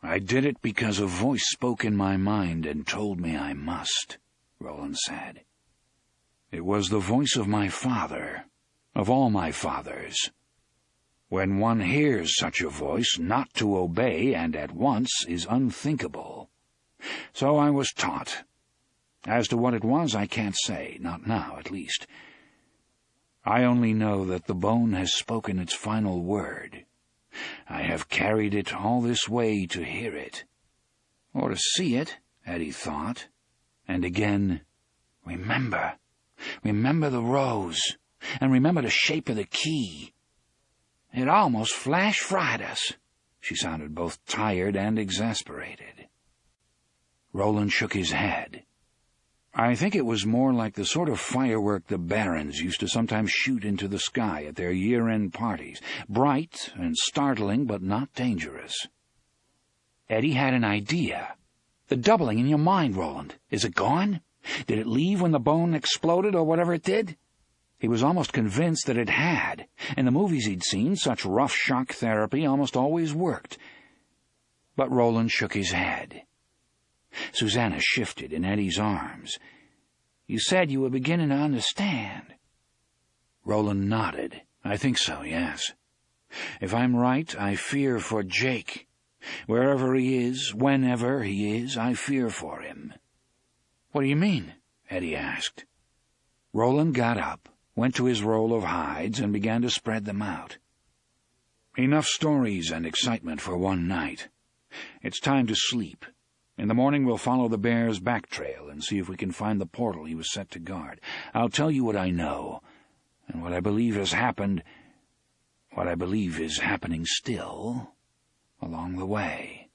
"I did it because a voice spoke in my mind and told me I must," Roland said. "It was the voice of my father, of all my fathers. When one hears such a voice, not to obey and at once is unthinkable. So I was taught. As to what it was, I can't say, not now at least. I only know that the bone has spoken its final word. I have carried it all this way to hear it." Or to see it, Eddie thought. And again, remember the rose, and remember the shape of the key. It almost flash-fried us. She sounded both tired and exasperated. Roland shook his head. "I think it was more like the sort of firework the barons used to sometimes shoot into the sky at their year-end parties. Bright and startling, but not dangerous." Eddie had an idea. "The doubling in your mind, Roland. Is it gone? Did it leave when the bone exploded or whatever it did?" He was almost convinced that it had. In the movies he'd seen, such rough shock therapy almost always worked. But Roland shook his head. Susanna shifted in Eddie's arms. "You said you were beginning to understand." Roland nodded. "I think so, yes. If I'm right, I fear for Jake. Wherever he is, whenever he is, I fear for him." "What do you mean?" Eddie asked. Roland got up, went to his roll of hides, and began to spread them out. "Enough stories and excitement for one night. It's time to sleep. In the morning we'll follow the bear's back trail and see if we can find the portal he was set to guard. I'll tell you what I know, and what I believe has happened, what I believe is happening still, along the way."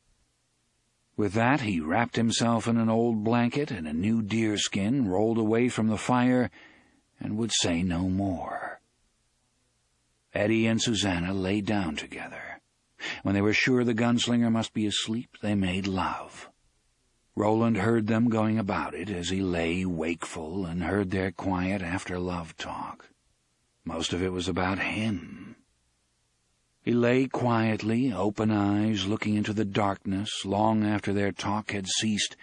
With that, he wrapped himself in an old blanket and a new deerskin, rolled away from the fire, and would say no more. Eddie and Susanna lay down together. When they were sure the gunslinger must be asleep, they made love. Roland heard them going about it as he lay wakeful and heard their quiet after-love talk. Most of it was about him. He lay quietly, open eyes, looking into the darkness long after their talk had ceased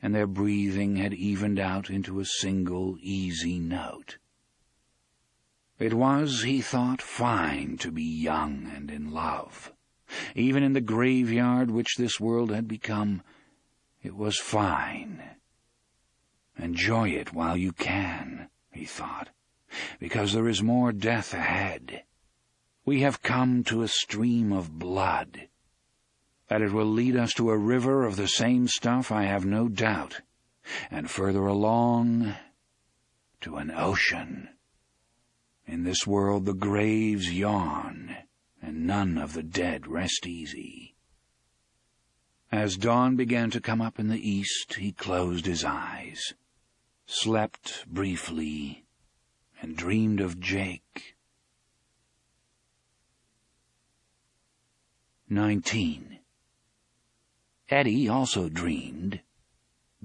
and their breathing had evened out into a single, easy note. It was, he thought, fine to be young and in love. Even in the graveyard which this world had become, it was fine. Enjoy it while you can, he thought, because there is more death ahead. We have come to a stream of blood. That it will lead us to a river of the same stuff, I have no doubt, and further along, to an ocean. In this world the graves yawn, and none of the dead rest easy. As dawn began to come up in the east, he closed his eyes, slept briefly, and dreamed of Jake. 19. Eddie also dreamed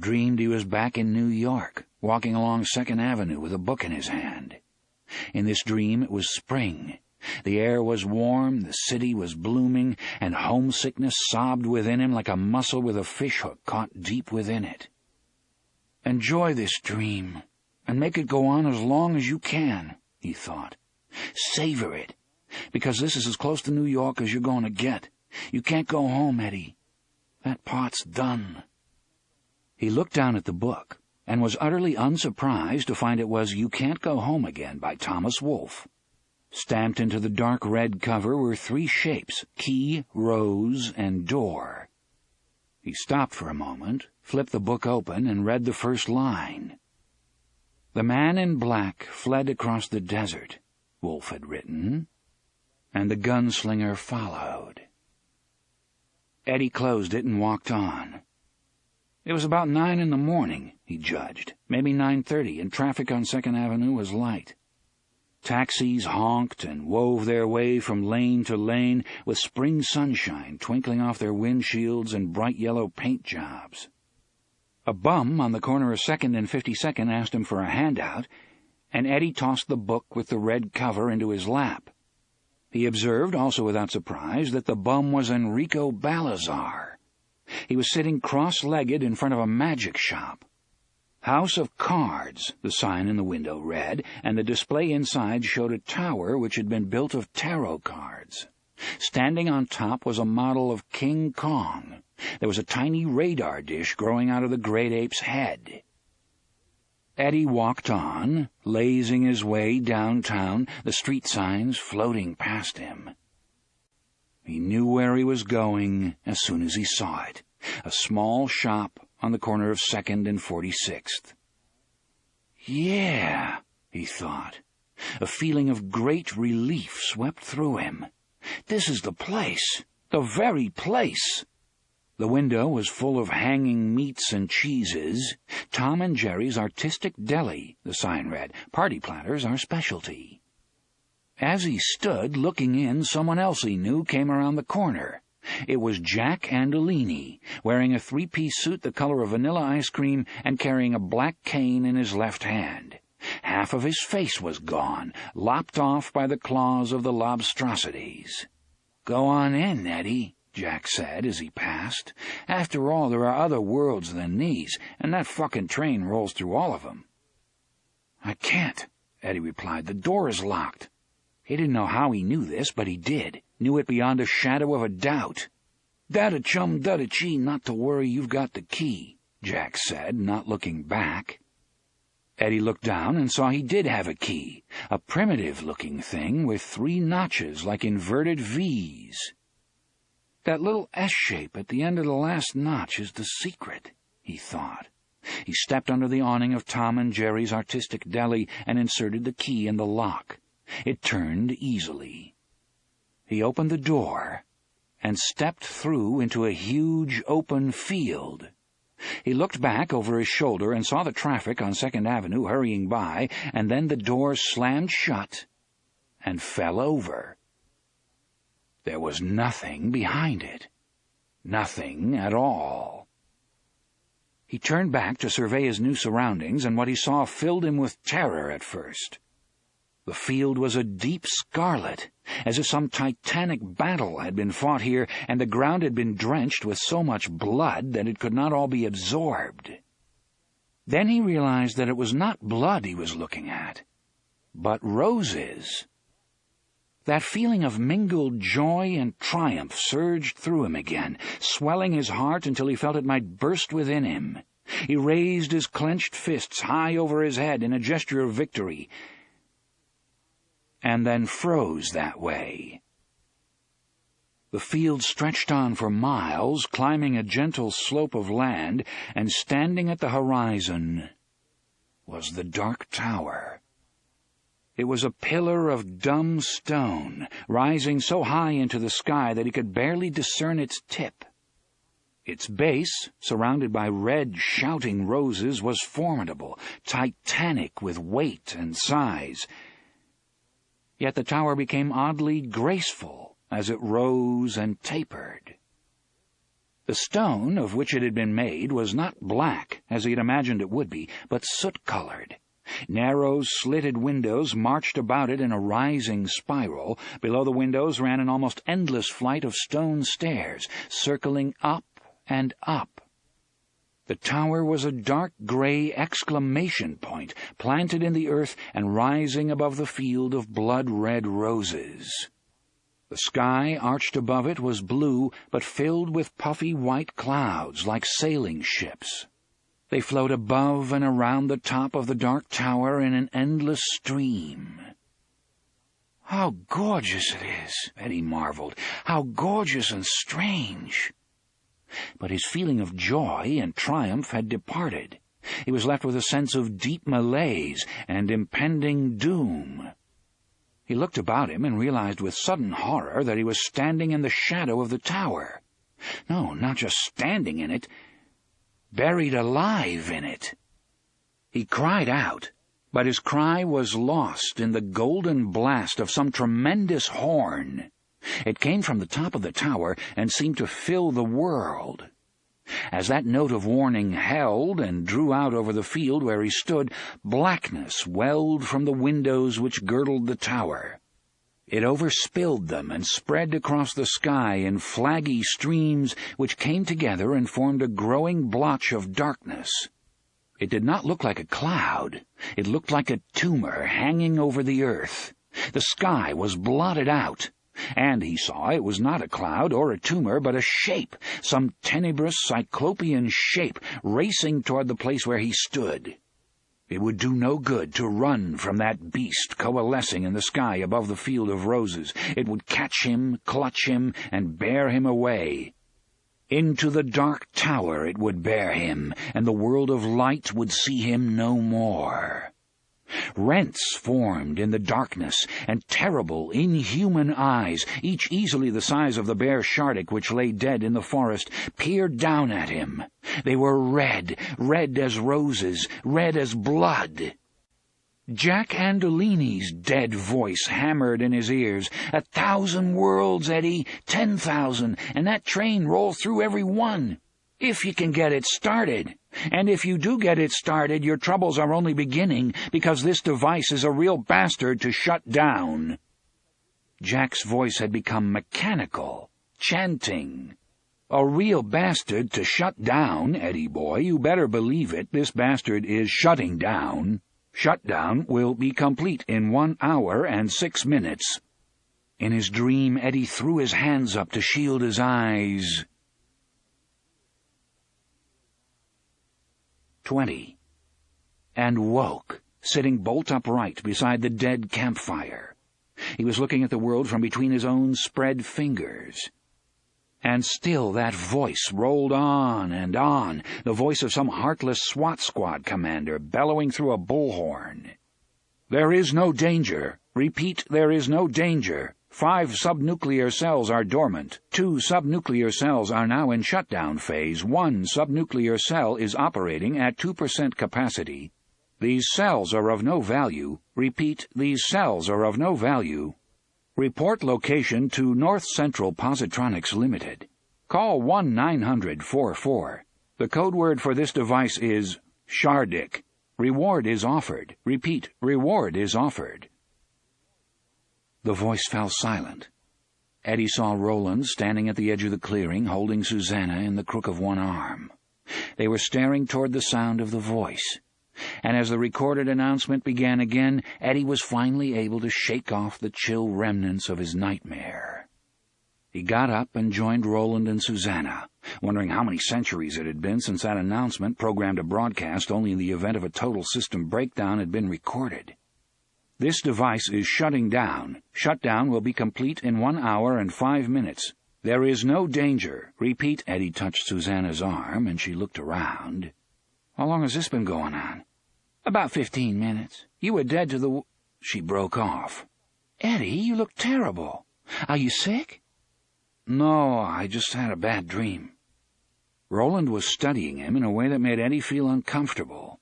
he was back in New York, walking along 2nd Avenue with a book in his hand. In this dream it was spring. The air was warm, the city was blooming, and homesickness sobbed within him like a mussel with a fishhook caught deep within it. "Enjoy this dream, and make it go on as long as you can," he thought. "Savor it, because this is as close to New York as you're going to get. You can't go home, Eddie. That part's done." He looked down at the book, and was utterly unsurprised to find it was You Can't Go Home Again by Thomas Wolfe. Stamped into the dark red cover were 3 shapes: key, rose, and door. He stopped for a moment, flipped the book open, and read the first line. "The man in black fled across the desert," Wolfe had written, "and the gunslinger followed." Eddie closed it and walked on. It was about 9 in the morning, he judged, maybe 9:30, and traffic on 2nd Avenue was light. Taxis honked and wove their way from lane to lane, with spring sunshine twinkling off their windshields and bright yellow paint jobs. A bum on the corner of 2nd and 52nd asked him for a handout, and Eddie tossed the book with the red cover into his lap. He observed, also without surprise, that the bum was Enrico Balazar, He was sitting cross-legged in front of a magic shop. "House of Cards," the sign in the window read, and the display inside showed a tower which had been built of tarot cards. Standing on top was a model of King Kong. There was a tiny radar dish growing out of the great ape's head. Eddie walked on, lazing his way downtown, the street signs floating past him. He knew where he was going as soon as he saw it, a small shop on the corner of 2nd and 46th. "Yeah," he thought. A feeling of great relief swept through him. "This is the place, the very place." The window was full of hanging meats and cheeses. "Tom and Jerry's Artistic Deli," the sign read. "Party platters our specialty." As he stood looking in, someone else he knew came around the corner. It was Jack Andolini, wearing a three-piece suit the color of vanilla ice cream and carrying a black cane in his left hand. Half of his face was gone, lopped off by the claws of the lobstrosities. "Go on in, Eddie," Jack said as he passed. "After all, there are other worlds than these, and that fucking train rolls through all of them." "I can't," Eddie replied. "The door is locked." He didn't know how he knew this, but he did. Knew it beyond a shadow of a doubt. "Dada chum dada chee, not to worry, you've got the key," Jack said, not looking back. Eddie looked down and saw he did have a key, a primitive-looking thing with 3 notches like inverted V's. "That little S shape at the end of the last notch is the secret," he thought. He stepped under the awning of Tom and Jerry's Artistic Deli and inserted the key in the lock. It turned easily. He opened the door and stepped through into a huge open field. He looked back over his shoulder and saw the traffic on 2nd Avenue hurrying by, and then the door slammed shut and fell over. There was nothing behind it. Nothing at all. He turned back to survey his new surroundings, and what he saw filled him with terror at first. The field was a deep scarlet, as if some titanic battle had been fought here, and the ground had been drenched with so much blood that it could not all be absorbed. Then he realized that it was not blood he was looking at, but roses. That feeling of mingled joy and triumph surged through him again, swelling his heart until he felt it might burst within him. He raised his clenched fists high over his head in a gesture of victory, and then froze that way. The field stretched on for miles, climbing a gentle slope of land, and standing at the horizon was the dark tower. It was a pillar of dumb stone, rising so high into the sky that he could barely discern its tip. Its base, surrounded by red, shouting roses, was formidable, titanic with weight and size. Yet the tower became oddly graceful as it rose and tapered. The stone of which it had been made was not black, as he had imagined it would be, but soot-colored. Narrow, slitted windows marched about it in a rising spiral. Below the windows ran an almost endless flight of stone stairs, circling up and up. The tower was a dark gray exclamation point, planted in the earth and rising above the field of blood-red roses. The sky arched above it was blue, but filled with puffy white clouds like sailing ships. They flowed above and around the top of the dark tower in an endless stream. "How gorgeous it is," Eddie marveled. "How gorgeous and strange." But his feeling of joy and triumph had departed. He was left with a sense of deep malaise and impending doom. He looked about him and realized with sudden horror that he was standing in the shadow of the tower. No, not just standing in it, buried alive in it. He cried out, but his cry was lost in the golden blast of some tremendous horn. It came from the top of the tower and seemed to fill the world. As that note of warning held and drew out over the field where he stood, blackness welled from the windows which girdled the tower. It overspilled them and spread across the sky in flaggy streams which came together and formed a growing blotch of darkness. It did not look like a cloud. It looked like a tumor hanging over the earth. The sky was blotted out, and he saw it was not a cloud or a tumor, but a shape, some tenebrous cyclopean shape, racing toward the place where he stood. It would do no good to run from that beast coalescing in the sky above the field of roses. It would catch him, clutch him, and bear him away. Into the dark tower it would bear him, and the world of light would see him no more. Rents formed in the darkness, and terrible, inhuman eyes, each easily the size of the bear Shardik which lay dead in the forest, peered down at him. They were red, red as roses, red as blood. Jack Andolini's dead voice hammered in his ears. 1,000 worlds, Eddie, 10,000, and that train rolls through every one. If you can get it started. And if you do get it started, your troubles are only beginning, because this device is a real bastard to shut down. Jack's voice had become mechanical, chanting. A real bastard to shut down, Eddie boy, you better believe it. This bastard is shutting down. Shutdown will be complete in 1 hour and 6 minutes. In his dream, Eddie threw his hands up to shield his eyes. 20. And woke, sitting bolt upright beside the dead campfire. He was looking at the world from between his own spread fingers. And still that voice rolled on, the voice of some heartless SWAT squad commander bellowing through a bullhorn. There is no danger. Repeat, there is no danger. 5 subnuclear cells are dormant. 2 subnuclear cells are now in shutdown phase. 1 subnuclear cell is operating at 2% capacity. These cells are of no value. Repeat, these cells are of no value. Report location to North Central Positronics Limited. Call 1-900-44. The code word for this device is Shardik. Reward is offered. Repeat, reward is offered. The voice fell silent. Eddie saw Roland standing at the edge of the clearing, holding Susanna in the crook of one arm. They were staring toward the sound of the voice. And as the recorded announcement began again, Eddie was finally able to shake off the chill remnants of his nightmare. He got up and joined Roland and Susanna, wondering how many centuries it had been since that announcement, programmed to broadcast only in the event of a total system breakdown, had been recorded. This device is shutting down. Shutdown will be complete in 1 hour and 5 minutes. There is no danger. Repeat. Eddie touched Susanna's arm, and she looked around. How long has this been going on? About 15 minutes. You were dead to the... She broke off. Eddie, you look terrible. Are you sick? No, I just had a bad dream. Roland was studying him in a way that made Eddie feel uncomfortable.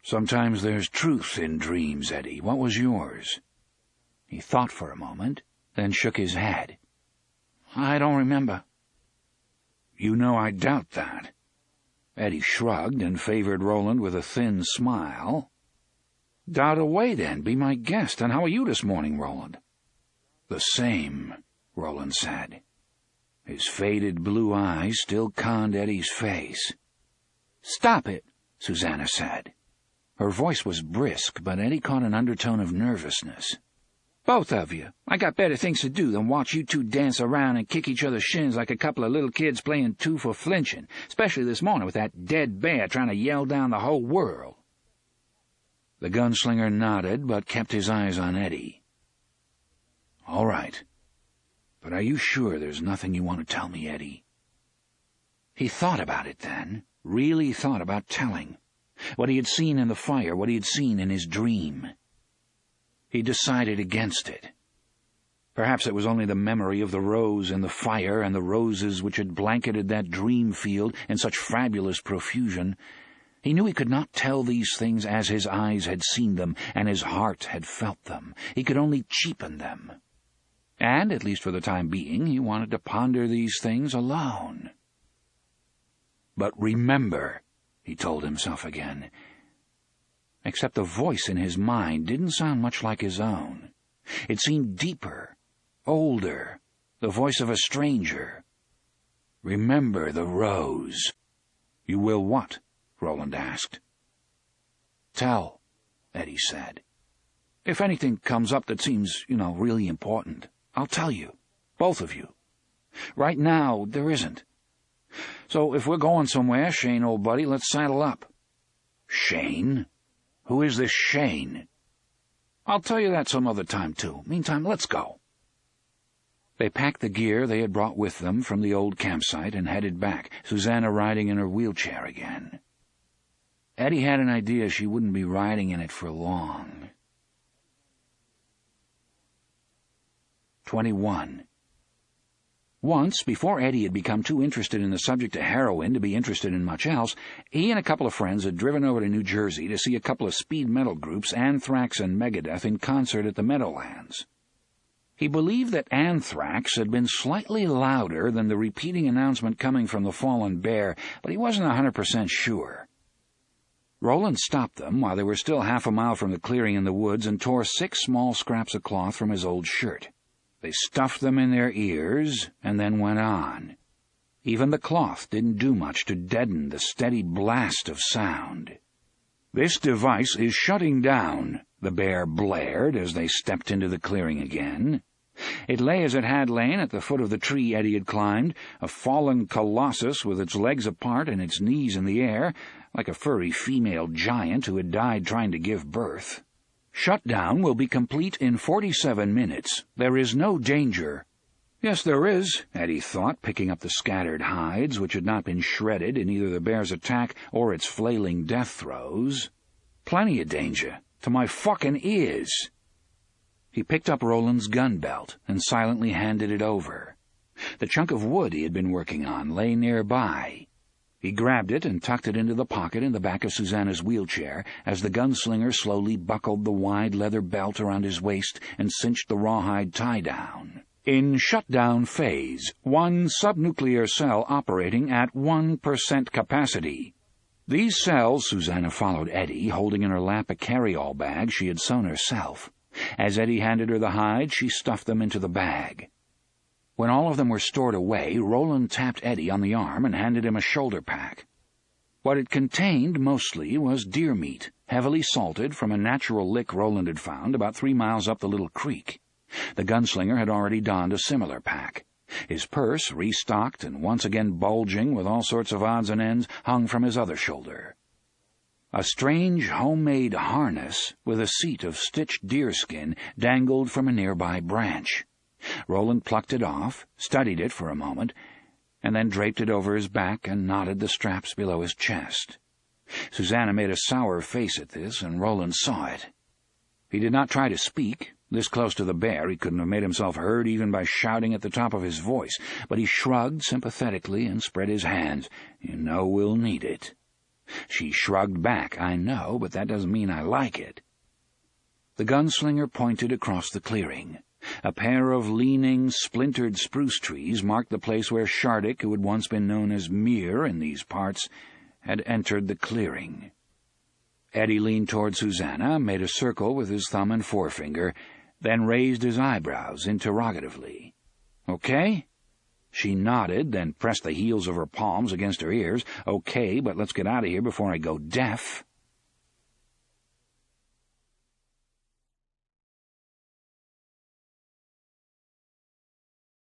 Sometimes there's truth in dreams, Eddie. What was yours? He thought for a moment, then shook his head. I don't remember. You know I doubt that. Eddie shrugged and favored Roland with a thin smile. Doubt away, then. Be my guest. And how are you this morning, Roland? The same, Roland said. His faded blue eyes still conned Eddie's face. Stop it, Susanna said. Her voice was brisk, but Eddie caught an undertone of nervousness. Both of you. I got better things to do than watch you two dance around and kick each other's shins like a couple of little kids playing two for flinching, especially this morning with that dead bear trying to yell down the whole world. The gunslinger nodded, but kept his eyes on Eddie. All right. But are you sure there's nothing you want to tell me, Eddie? He thought about it then, really thought about telling. What he had seen in the fire, what he had seen in his dream. He decided against it. Perhaps it was only the memory of the rose in the fire and the roses which had blanketed that dream field in such fabulous profusion. He knew he could not tell these things as his eyes had seen them and his heart had felt them. He could only cheapen them. And, at least for the time being, he wanted to ponder these things alone. But remember, he told himself again, except the voice in his mind didn't sound much like his own. It seemed deeper, older, the voice of a stranger. "Remember the rose." "You will what?" Roland asked. "Tell," Eddie said. "If anything comes up that seems, really important, I'll tell you. Both of you. Right now, there isn't. So if we're going somewhere, Shane, old buddy, let's saddle up." "Shane? Who is this Shane?" "I'll tell you that some other time, too. Meantime, let's go." They packed the gear they had brought with them from the old campsite and headed back, Susanna riding in her wheelchair again. Eddie had an idea she wouldn't be riding in it for long. 21. Once, before Eddie had become too interested in the subject of heroin to be interested in much else, he and a couple of friends had driven over to New Jersey to see a couple of speed metal groups, Anthrax and Megadeth, in concert at the Meadowlands. He believed that Anthrax had been slightly louder than the repeating announcement coming from the fallen bear, but he wasn't 100% sure. Roland stopped them while they were still half a mile from the clearing in the woods and tore 6 small scraps of cloth from his old shirt. They stuffed them in their ears and then went on. Even the cloth didn't do much to deaden the steady blast of sound. "This device is shutting down," the bear blared as they stepped into the clearing again. It lay as it had lain at the foot of the tree Eddie had climbed, a fallen colossus with its legs apart and its knees in the air, like a furry female giant who had died trying to give birth. "Shutdown will be complete in 47 minutes. There is no danger." Yes, there is, Eddie thought, picking up the scattered hides, which had not been shredded in either the bear's attack or its flailing death throes. "Plenty of danger, to my fucking ears." He picked up Roland's gun belt and silently handed it over. The chunk of wood he had been working on lay nearby. He grabbed it and tucked it into the pocket in the back of Susanna's wheelchair as the gunslinger slowly buckled the wide leather belt around his waist and cinched the rawhide tie-down. "In shutdown phase, 1 subnuclear cell operating at 1% capacity." These cells, Susanna followed Eddie, holding in her lap a carry-all bag she had sewn herself. As Eddie handed her the hide, she stuffed them into the bag. When all of them were stored away, Roland tapped Eddie on the arm and handed him a shoulder pack. What it contained mostly was deer meat, heavily salted from a natural lick Roland had found about 3 miles up the little creek. The gunslinger had already donned a similar pack. His purse, restocked and once again bulging with all sorts of odds and ends, hung from his other shoulder. A strange homemade harness with a seat of stitched deerskin dangled from a nearby branch. Roland plucked it off, studied it for a moment, and then draped it over his back and knotted the straps below his chest. Susanna made a sour face at this, and Roland saw it. He did not try to speak. This close to the bear, he couldn't have made himself heard even by shouting at the top of his voice, but he shrugged sympathetically and spread his hands. "You know we'll need it." She shrugged back. "I know, but that doesn't mean I like it." The gunslinger pointed across the clearing. A pair of leaning, splintered spruce trees marked the place where Shardik, who had once been known as Mir in these parts, had entered the clearing. Eddie leaned toward Susanna, made a circle with his thumb and forefinger, then raised his eyebrows interrogatively. "Okay?" She nodded, then pressed the heels of her palms against her ears. "Okay, but let's get out of here before I go deaf."